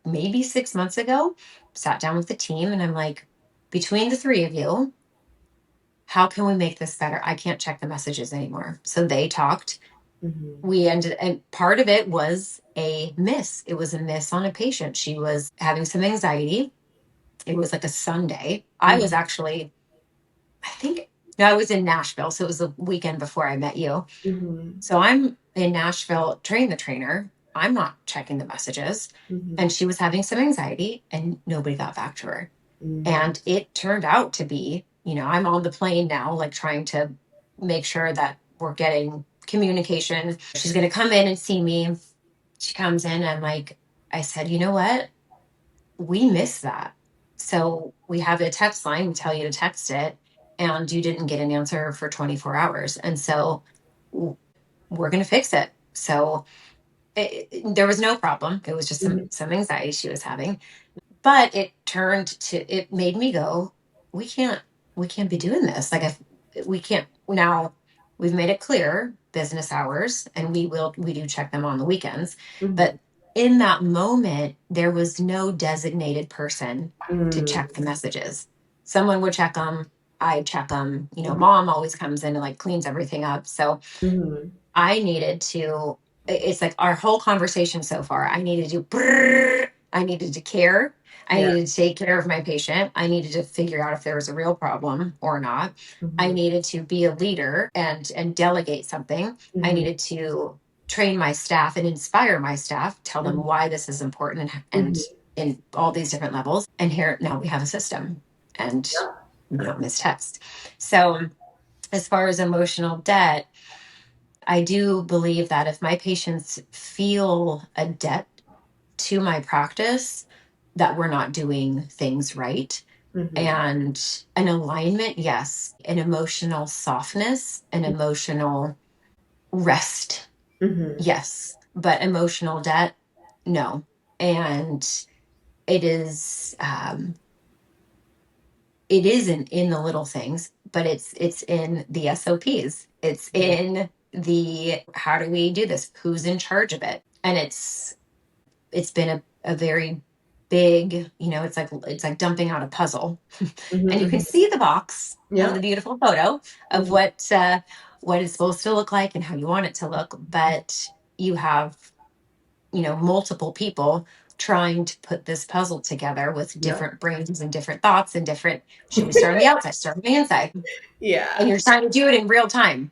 Speaker 2: maybe 6 months ago, sat down with the team, and I'm like, between the three of you, how can we make this better? I can't check the messages anymore. So they talked.
Speaker 1: Mhm.
Speaker 2: And part of it was a miss. It was a miss on a patient. She was having some anxiety. It was like a Sunday. I was
Speaker 1: Mhm.
Speaker 2: actually, I think, no, I was in Nashville. So it was the weekend before I met you.
Speaker 1: Mhm.
Speaker 2: So I'm in Nashville training the trainer. I'm not checking the messages.
Speaker 1: Mhm.
Speaker 2: And she was having some anxiety, and nobody got back to her.
Speaker 1: Mhm.
Speaker 2: And it turned out to be, I'm on the plane now, like, trying to make sure that we're getting communication. She's going to come in and see me. She comes in, and like, I said, you know what? We miss that. So we have a text line, we tell you to text it, and you didn't get an answer for 24 hours. And so we're going to fix it. So there was no problem. It was just
Speaker 1: Mhm.
Speaker 2: some anxiety she was having. But it made me go, we can't we can't be doing this. Like, if we can't now, we've made it clear business hours, and we do check them on the weekends.
Speaker 1: Mhm.
Speaker 2: But in that moment, there was no designated person to
Speaker 1: Mhm.
Speaker 2: check the messages. Someone would check them. I check them.
Speaker 1: Mhm.
Speaker 2: Mom always comes in and like cleans everything up. So
Speaker 1: Mhm.
Speaker 2: I needed to, it's like our whole conversation so far. I needed to, brrr, I needed to care. I
Speaker 1: Yeah.
Speaker 2: needed to take care of my patient. I needed to figure out if there was a real problem or not. I
Speaker 1: Mhm.
Speaker 2: needed to be a leader and delegate something. I
Speaker 1: Mhm.
Speaker 2: needed to train my staff and inspire my staff, tell them
Speaker 1: Mhm.
Speaker 2: why this is important, and
Speaker 1: Mhm.
Speaker 2: in all these different levels. And here now we have a system, and
Speaker 1: Yep.
Speaker 2: we don't miss text. So as far as emotional debt, I do believe that if my patients feel a debt to my practice, that we're not doing things right.
Speaker 1: Mhm.
Speaker 2: And an alignment, yes. An emotional softness, an emotional rest,
Speaker 1: Mhm.
Speaker 2: yes. But emotional debt, no. And it is it isn't in the little things, but it's in the SOPs. It's
Speaker 1: Mhm.
Speaker 2: in the, how do we do this? Who's in charge of it? And it's been a very big, it's like dumping out a puzzle.
Speaker 1: Mhm.
Speaker 2: And you can
Speaker 1: Mhm.
Speaker 2: see the box on
Speaker 1: Yep.
Speaker 2: the beautiful photo of
Speaker 1: Mhm.
Speaker 2: what it's supposed to look like and how you want it to look. But you have, multiple people trying to put this puzzle together with
Speaker 1: Yep.
Speaker 2: different brains and different thoughts and different, should we start on the outside, start on the inside? And
Speaker 1: Yeah.
Speaker 2: you're trying to do it in real time,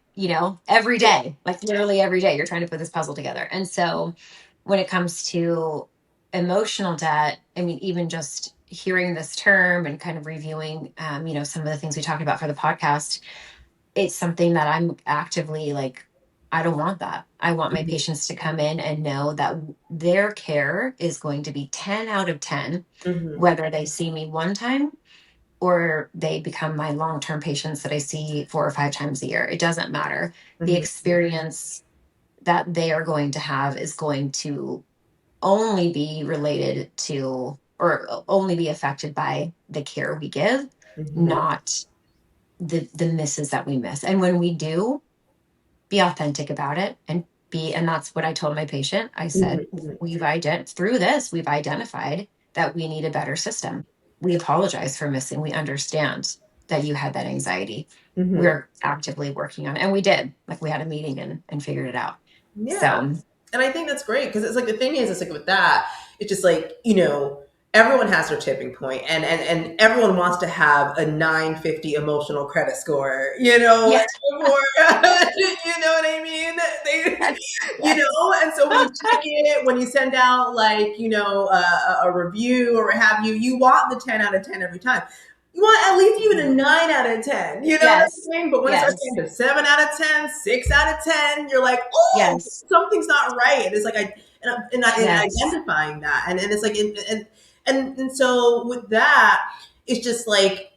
Speaker 2: every
Speaker 1: Yeah.
Speaker 2: day, like literally every day, you're trying to put this puzzle together. And so when it comes to emotional debt, I mean, even just hearing this term and kind of reviewing, some of the things we talked about for the podcast, it's something that I'm actively, like, I don't want that. I want my
Speaker 1: Mhm.
Speaker 2: patients to come in and know that their care is going to be 10 out of 10,
Speaker 1: Mhm.
Speaker 2: whether they see me one time or they become my long-term patients that I see 4 or 5 times a year. It doesn't matter. The
Speaker 1: Mhm.
Speaker 2: experience that they are going to have is going to only be related to or only be affected by the care we give,
Speaker 1: Mhm.
Speaker 2: not the misses that we miss. And when we do, be authentic about it and that's what I told my patient. I
Speaker 1: Mhm.
Speaker 2: said,
Speaker 1: Mhm.
Speaker 2: through this, we've identified that we need a better system. We apologize for missing. We understand that you had that anxiety.
Speaker 1: Mhm.
Speaker 2: We're actively working on it. And we did. Like we had a meeting and figured it out.
Speaker 1: Yeah.
Speaker 2: So
Speaker 1: And I think that's great because it's like the thing is, it's like with that, it's just like, everyone has their tipping point and everyone wants to have a 950 emotional credit score,
Speaker 2: yeah,
Speaker 1: before, you know what I mean? They,
Speaker 2: yes.
Speaker 1: and so when you check it, when you send out like, a review or what have you, you want the 10 out of 10 every time. You want at least even a 9 out of 10, you know what I'm
Speaker 2: Yes.
Speaker 1: saying? But when it starts
Speaker 2: Yes.
Speaker 1: getting to 7 out of 10, 6 out of 10, you're like, oh,
Speaker 2: Yes.
Speaker 1: something's not right. And it's like and
Speaker 2: Yes.
Speaker 1: identifying that, and it's like and so with that, it's just like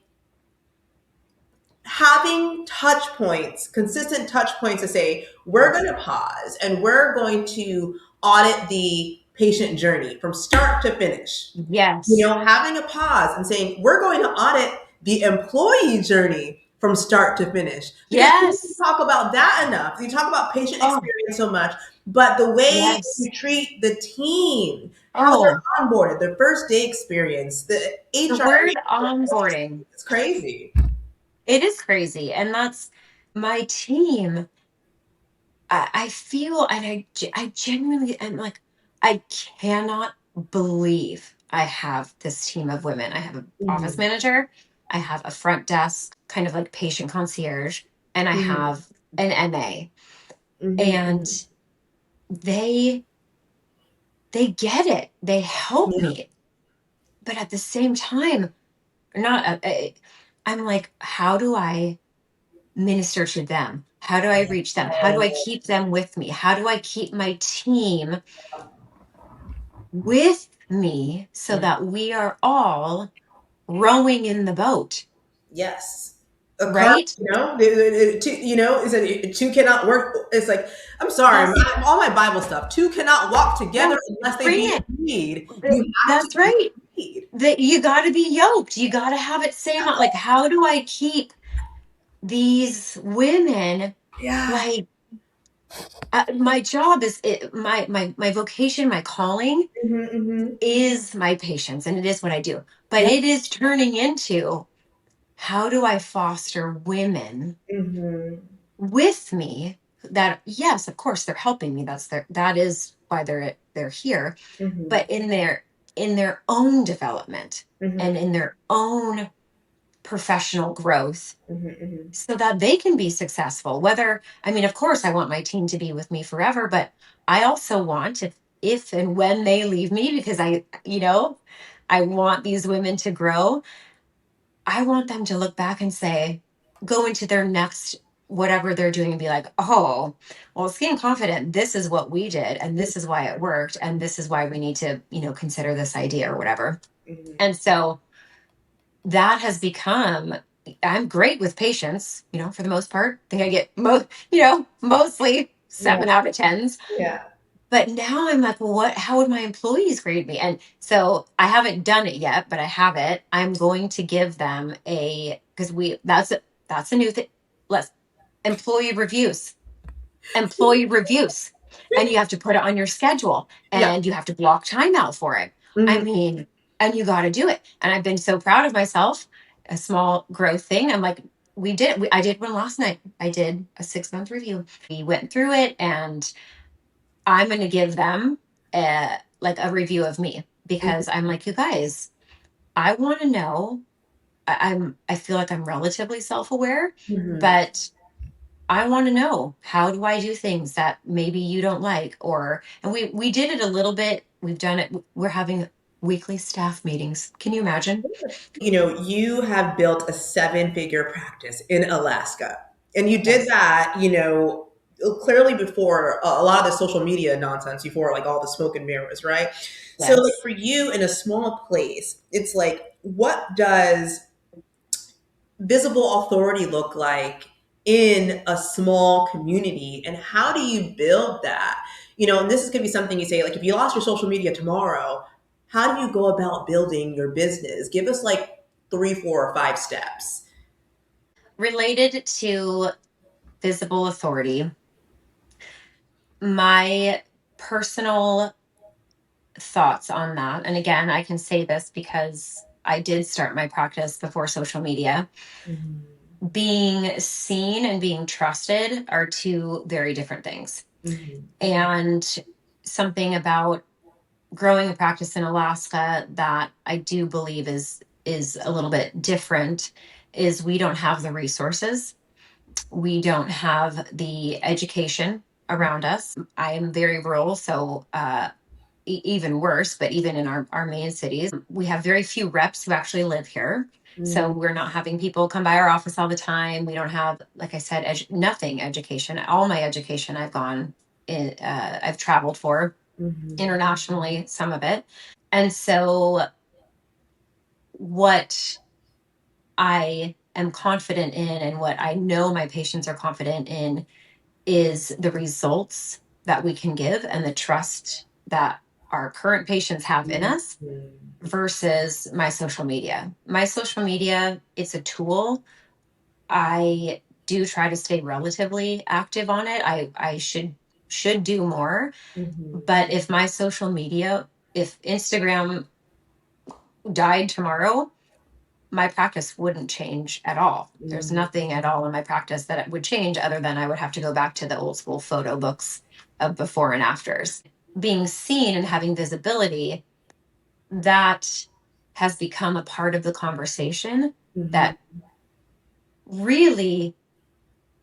Speaker 1: having touch points, consistent touch points to say we're going to pause and we're going to audit the patient journey from start to finish.
Speaker 2: Yes.
Speaker 1: Having a pause and saying we're going to audit the employee journey from start to finish, because we don't
Speaker 2: Yes.
Speaker 1: talk about that enough. You talk about patient
Speaker 2: Oh,
Speaker 1: experience so much, but the way
Speaker 2: yes.
Speaker 1: you treat the team, how they're
Speaker 2: Oh,
Speaker 1: onboarded, their first day experience, the
Speaker 2: the
Speaker 1: HR,
Speaker 2: word onboarding.
Speaker 1: it's crazy.
Speaker 2: It is crazy. And that's my team. I feel, and I genuinely am like, I cannot believe I have this team of women. I have an office
Speaker 1: Mhm.
Speaker 2: manager, I have a front desk, kind of like patient concierge, and I
Speaker 1: Mhm.
Speaker 2: have an MA.
Speaker 1: Mhm.
Speaker 2: And
Speaker 1: Mhm.
Speaker 2: they they get it. They help
Speaker 1: Yeah.
Speaker 2: me. But at the same time, not I'm like, how do I minister to them? How do I reach them? How do I keep them with me? How do I keep my team with me so
Speaker 1: Mm.
Speaker 2: that we are all rowing in the boat,
Speaker 1: Yes. A car,
Speaker 2: right?
Speaker 1: two, is it two cannot work? It's like, I'm sorry,
Speaker 2: That's
Speaker 1: all my Bible stuff. Two cannot walk together
Speaker 2: no,
Speaker 1: unless they
Speaker 2: bring
Speaker 1: be
Speaker 2: it.
Speaker 1: agreed. You have to
Speaker 2: That's
Speaker 1: be
Speaker 2: right.
Speaker 1: agreed.
Speaker 2: That you got to be yoked. You got to have it same. Like, how do I keep these women
Speaker 1: Yeah.
Speaker 2: like my job is my vocation, my calling
Speaker 1: Hmm. Hmm.
Speaker 2: is my patients, and it is what I do. But
Speaker 1: Yep.
Speaker 2: it is turning into how do I foster women
Speaker 1: Hmm.
Speaker 2: with me that yes, of course they're helping me. That is why they're here,
Speaker 1: Hmm.
Speaker 2: but in their own development
Speaker 1: Hmm.
Speaker 2: and in their own professional growth
Speaker 1: Hmm. Hmm.
Speaker 2: so that they can be successful. Whether, I mean, of course, I want my team to be with me forever, but I also want if and when they leave me, because I want these women to grow. I want them to look back and say, go into their next whatever they're doing and be like, oh, well, skin confident, this is what we did, and this is why it worked, and this is why we need to, consider this idea or whatever.
Speaker 1: Hmm.
Speaker 2: And so that has become I'm great with patients, for the most part. I think I get mostly
Speaker 1: Yeah.
Speaker 2: 7 out of 10s.
Speaker 1: Yeah.
Speaker 2: But now I'm like, well, how would my employees grade me? And so I haven't done it yet, but I have it. I'm going to give them because that's a new thing. Let's employee reviews employee reviews and you have to put it on your schedule
Speaker 1: Yeah.
Speaker 2: and you have to block time out for it. I
Speaker 1: Hmm.
Speaker 2: mean, and you got to do it. And I've been so proud of myself. A small growth thing. I'm like, I did one last night. I did a 6-month review. We went through it and I'm going to give them like a review of me because I'm like, you guys, I want to know. I feel like I'm relatively self-aware,
Speaker 1: Hmm.
Speaker 2: but I want to know, how do I do things that maybe you don't like? And we did it a little bit. We've done it. We're having weekly staff meetings. Can you imagine?
Speaker 1: You have built a seven-figure practice in Alaska. And you did
Speaker 2: Yes.
Speaker 1: that, clearly before a lot of the social media nonsense, before like all the smoke and mirrors, right? So like
Speaker 2: Yes.
Speaker 1: for you in a small place, it's like, what does visible authority look like in a small community, and how do you build that? And this is going to be something you say, like, if you lost your social media tomorrow, how do you go about building your business? Give us like 3, 4, or 5 steps.
Speaker 2: Related to visible authority, my personal thoughts on that, and again, I can say this because I did start my practice before social media.
Speaker 1: Mhm.
Speaker 2: Being seen and being trusted are two very different things.
Speaker 1: Mhm.
Speaker 2: And something about growing a practice in Alaska that I do believe is a little bit different is we don't have the resources. We don't have the education around us. I am very rural, so even worse, but even in our main cities, we have very few reps who actually live here. So
Speaker 1: Mhm.
Speaker 2: we're not having people come by our office all the time. We don't have, like I said, nothing education. All my education I've traveled for
Speaker 1: Mhm.
Speaker 2: internationally, some of it. And so what I am confident in and what I know my patients are confident in is the results that we can give and the trust that our current patients have in us
Speaker 1: Mhm.
Speaker 2: versus my social media. My social media, it's a tool. I do try to stay relatively active on it. I should do more.
Speaker 1: Mhm.
Speaker 2: But if Instagram died tomorrow, my practice wouldn't change at all. There's
Speaker 1: Mhm.
Speaker 2: nothing at all in my practice that it would change other than I would have to go back to the old school photo books of before and afters. Being seen and having visibility, that has become a part of the conversation
Speaker 1: Mhm.
Speaker 2: that really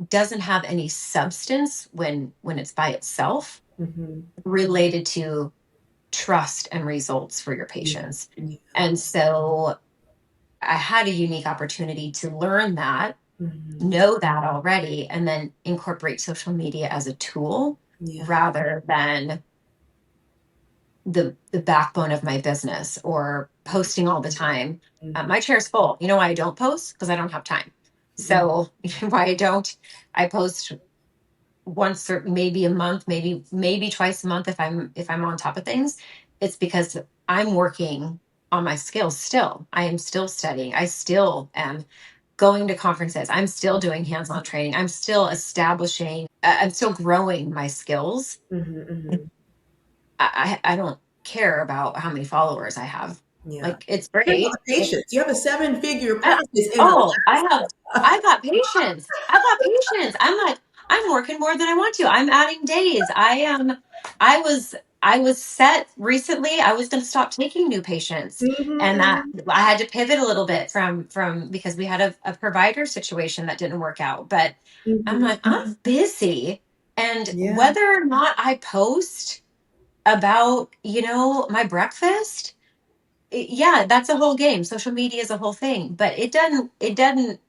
Speaker 2: doesn't have any substance when it's by itself
Speaker 1: Mhm.
Speaker 2: related to trust and results for your
Speaker 1: Yeah.
Speaker 2: patients.
Speaker 1: Yeah.
Speaker 2: And so I had a unique opportunity to learn that,
Speaker 1: Mhm.
Speaker 2: know that already, and then incorporate social media as a tool
Speaker 1: Yeah.
Speaker 2: rather than the backbone of my business or posting all the time.
Speaker 1: Mhm.
Speaker 2: My chair's full. You know why I don't post? Because I don't have time.
Speaker 1: Mhm.
Speaker 2: So why I don't, I post once or maybe a month, maybe twice a month if I'm on top of things. It's because I'm working on my skills still. I am still studying. I still am going to conferences. I'm still doing hands-on training. I'm still I'm still growing my skills.
Speaker 1: Mhm. Mhm.
Speaker 2: I don't care about how many followers I have.
Speaker 1: Yeah.
Speaker 2: Like it's
Speaker 1: Think about
Speaker 2: great.
Speaker 1: the patience. You have a 7-figure
Speaker 2: I,
Speaker 1: practice in
Speaker 2: oh,
Speaker 1: Alaska.
Speaker 2: I got patience. I got patience. I'm like, I'm working more than I want to. I'm adding days. I was, I was set recently. I was going to stop taking new patients, and that
Speaker 1: Mhm.
Speaker 2: I had to pivot a little bit from because we had a provider situation that didn't work out. But I'm
Speaker 1: Mhm.
Speaker 2: like, I'm busy, and
Speaker 1: Yeah.
Speaker 2: whether or not I post about my breakfast, yeah, that's a whole game. Social media is a whole thing, but it doesn't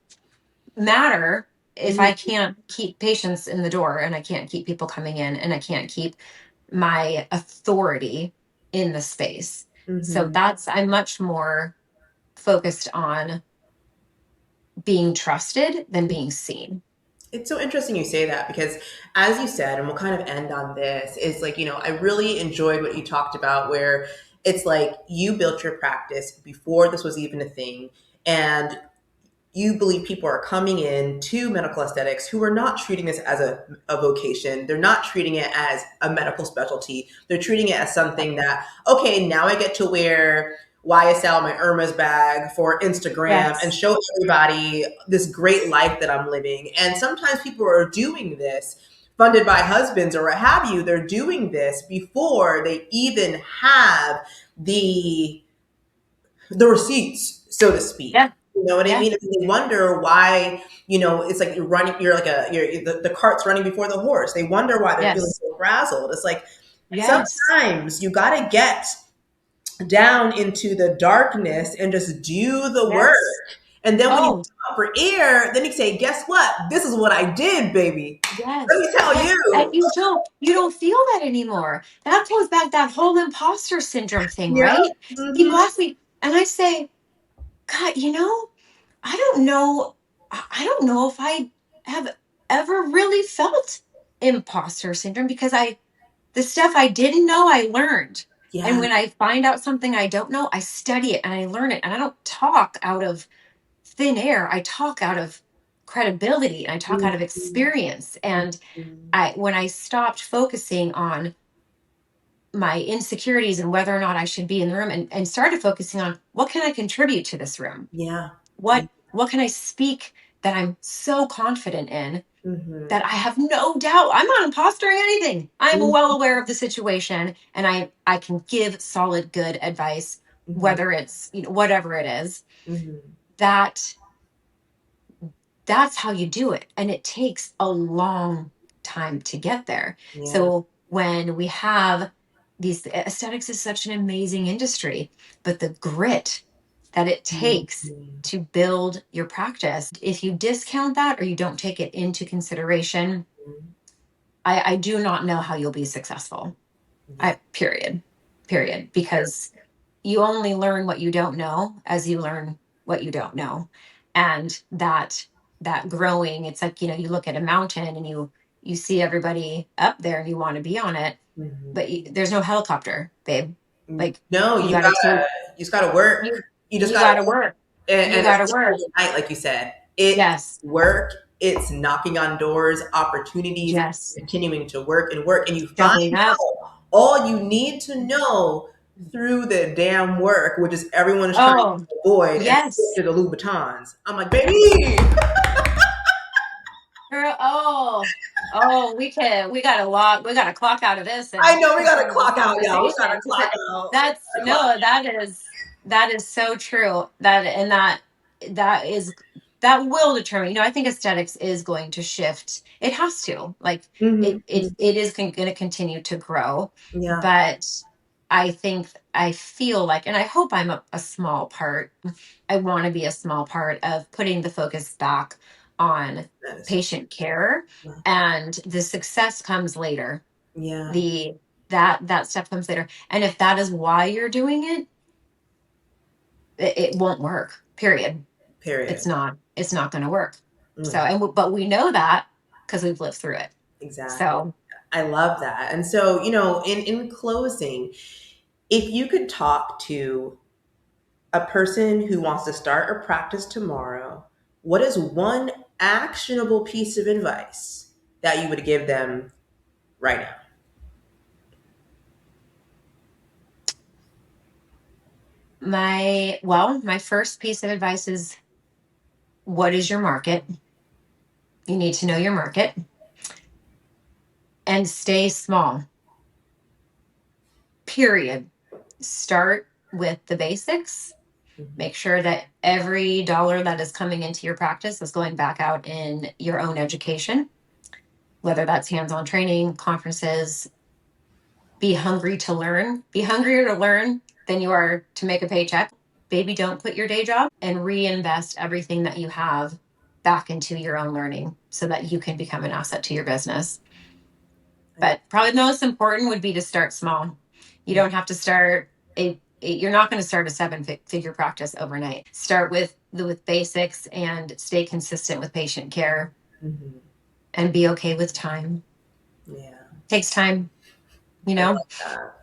Speaker 2: matter if I
Speaker 1: Mhm.
Speaker 2: can't keep patients in the door and I can't keep people coming in and I can't keep my authority in the space. So
Speaker 1: Mhm.
Speaker 2: I'm much more focused on being trusted than being seen.
Speaker 1: It's so interesting you say that because, as you said, and we'll kind of end on this, is like, I really enjoyed what you talked about, where it's like you built your practice before this was even a thing. And you believe people are coming in to medical aesthetics who are not treating this as a vocation. They're not treating it as a medical specialty. They're treating it as something that, okay, now I get to wear YSL, my Irma's bag for Instagram and
Speaker 2: Yes.
Speaker 1: show everybody this great life that I'm living. And sometimes people are doing this funded by husbands or what have you. They're doing this before they even have the the receipts, so to speak.
Speaker 2: Yeah.
Speaker 1: You know what I
Speaker 2: Yeah.
Speaker 1: mean? And they wonder why, it's like you're running, you're like the cart's running before the horse. They wonder why they're feeling
Speaker 2: Yes.
Speaker 1: so frazzled. It's like
Speaker 2: Yes.
Speaker 1: sometimes you got to get down into the darkness and just do the work.
Speaker 2: Yes.
Speaker 1: And then when you
Speaker 2: Oh,
Speaker 1: come up for air, then you say, guess what? This is what I did, baby. Let
Speaker 2: yes.
Speaker 1: me tell
Speaker 2: Yes. And
Speaker 1: you.
Speaker 2: you don't feel that anymore. That goes back that whole imposter syndrome thing,
Speaker 1: Yeah.
Speaker 2: right?
Speaker 1: Hmm.
Speaker 2: People ask me, and I say, God, I don't know. I don't know if I have ever really felt imposter syndrome because the stuff I didn't know, I learned. And
Speaker 1: Yeah.
Speaker 2: when I find out something I don't know, I study it and I learn it. And I don't talk out of thin air. I talk out of credibility and I talk out of
Speaker 1: Mhm.
Speaker 2: experience. And
Speaker 1: Mhm.
Speaker 2: when I stopped focusing on my insecurities and whether or not I should be in the room and started focusing on what can I contribute to this room?
Speaker 1: Yeah. Yeah.
Speaker 2: What can I speak that I'm so confident in
Speaker 1: Mhm.
Speaker 2: that I have no doubt I'm not impostering anything. I'm well
Speaker 1: Mhm.
Speaker 2: aware of the situation and I can give solid good advice,
Speaker 1: Mhm.
Speaker 2: whether it's whatever it is.
Speaker 1: Mhm.
Speaker 2: That that's how you do it. And it takes a long time to get there.
Speaker 1: Yeah.
Speaker 2: So when we have these aesthetics is such an amazing industry, but the grit that it takes
Speaker 1: Mhm.
Speaker 2: to build your practice, if you discount that or you don't take it into consideration,
Speaker 1: Mhm.
Speaker 2: I do not know how you'll be successful.
Speaker 1: Yeah.
Speaker 2: Period. Because you only learn what you don't know as you learn what you don't know. And that growing, it's like, you look at a mountain and you see everybody up there and you want to be on it,
Speaker 1: Mhm.
Speaker 2: but there's no helicopter, babe. Like
Speaker 1: No,
Speaker 2: you got to take
Speaker 1: you just gotta work.
Speaker 2: you
Speaker 1: You just
Speaker 2: you
Speaker 1: gotta
Speaker 2: got to work. You
Speaker 1: and
Speaker 2: got to
Speaker 1: it's
Speaker 2: work.
Speaker 1: overnight, like you said. It's
Speaker 2: Yes.
Speaker 1: work, it's knocking on doors, opportunities,
Speaker 2: Yes.
Speaker 1: continuing to work and work. And you find
Speaker 2: Doubling up.
Speaker 1: out all you need to know through the damn work, which is everyone is trying
Speaker 2: Oh,
Speaker 1: to avoid and stick
Speaker 2: yes.
Speaker 1: to the Louboutins. I'm like, baby.
Speaker 2: Girl, we got to log, we got to clock out of this
Speaker 1: I
Speaker 2: and
Speaker 1: know we gotta
Speaker 2: continue this
Speaker 1: clock out, y'all. We gotta
Speaker 2: conversation because
Speaker 1: clock out.
Speaker 2: that's
Speaker 1: Gotta clock
Speaker 2: no, that is so true. That is that will determine. I think aesthetics is going to shift. It has to. Like
Speaker 1: out.
Speaker 2: it is going to continue to grow,
Speaker 1: Yeah,
Speaker 2: but I feel like, and I hope I'm a small part. I want to be a small part of putting the focus back on
Speaker 1: that is so.
Speaker 2: patient care,
Speaker 1: Yeah,
Speaker 2: and the success comes later.
Speaker 1: yeah.
Speaker 2: The that that stuff comes later, and if that is why you're doing it, it won't work, period.
Speaker 1: Period.
Speaker 2: It's not going to work. So
Speaker 1: Mm,
Speaker 2: but we know that because we've lived through it.
Speaker 1: exactly.
Speaker 2: So
Speaker 1: I love that. And so, in closing, if you could talk to a person who wants to start a practice tomorrow, what is one actionable piece of advice that you would give them right now?
Speaker 2: my first piece of advice is, what is your market? You need to know your market and stay small, period. Start with the basics.
Speaker 1: Mhm.
Speaker 2: Make sure that every dollar that is coming into your practice is going back out in your own education, whether that's hands-on training, conferences. Be hungry to learn. Be hungrier to learn than you are to make a paycheck. Baby, don't quit your day job and reinvest everything that you have back into your own learning so that you can become an asset to your business.
Speaker 1: I love
Speaker 2: But probably the most important would be to start small. You
Speaker 1: Yeah.
Speaker 2: don't have to start you're not going to start a seven-figure practice overnight. Start with basics and stay consistent with patient care
Speaker 1: Mhm.
Speaker 2: and be okay with time.
Speaker 1: Yeah.
Speaker 2: Takes time, you
Speaker 1: I
Speaker 2: know.
Speaker 1: love that.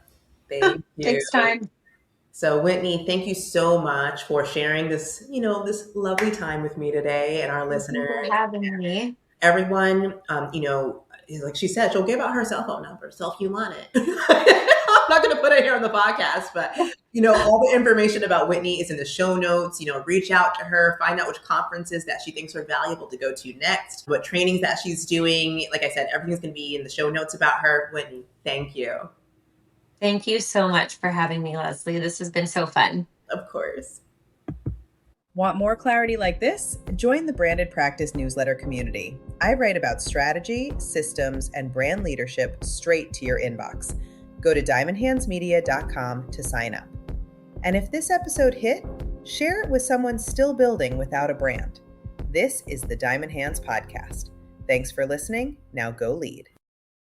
Speaker 1: Thank you.
Speaker 2: Takes time.
Speaker 1: So, Whitney, thank you so much for sharing this, this lovely time with me today and our
Speaker 2: Thank you for
Speaker 1: listeners.
Speaker 2: having me.
Speaker 1: Everyone, like she said, she'll give out her cell phone number, so if you want it. I'm not going to put it here on the podcast, but, all the information about Whitney is in the show notes. Reach out to her, find out which conferences that she thinks are valuable to go to next, what trainings that she's doing. Like I said, everything's going to be in the show notes about her. Whitney, thank you.
Speaker 2: Thank you so much for having me, Leslie. This has been so fun.
Speaker 1: Of course.
Speaker 3: Want more clarity like this? Join the Branded Practice newsletter community. I write about strategy, systems, and brand leadership straight to your inbox. Go to diamondhandsmedia.com to sign up. And if this episode hit, Share it with someone still building without a brand. This is the Diamond Hands Podcast. Thanks for listening. Now go lead.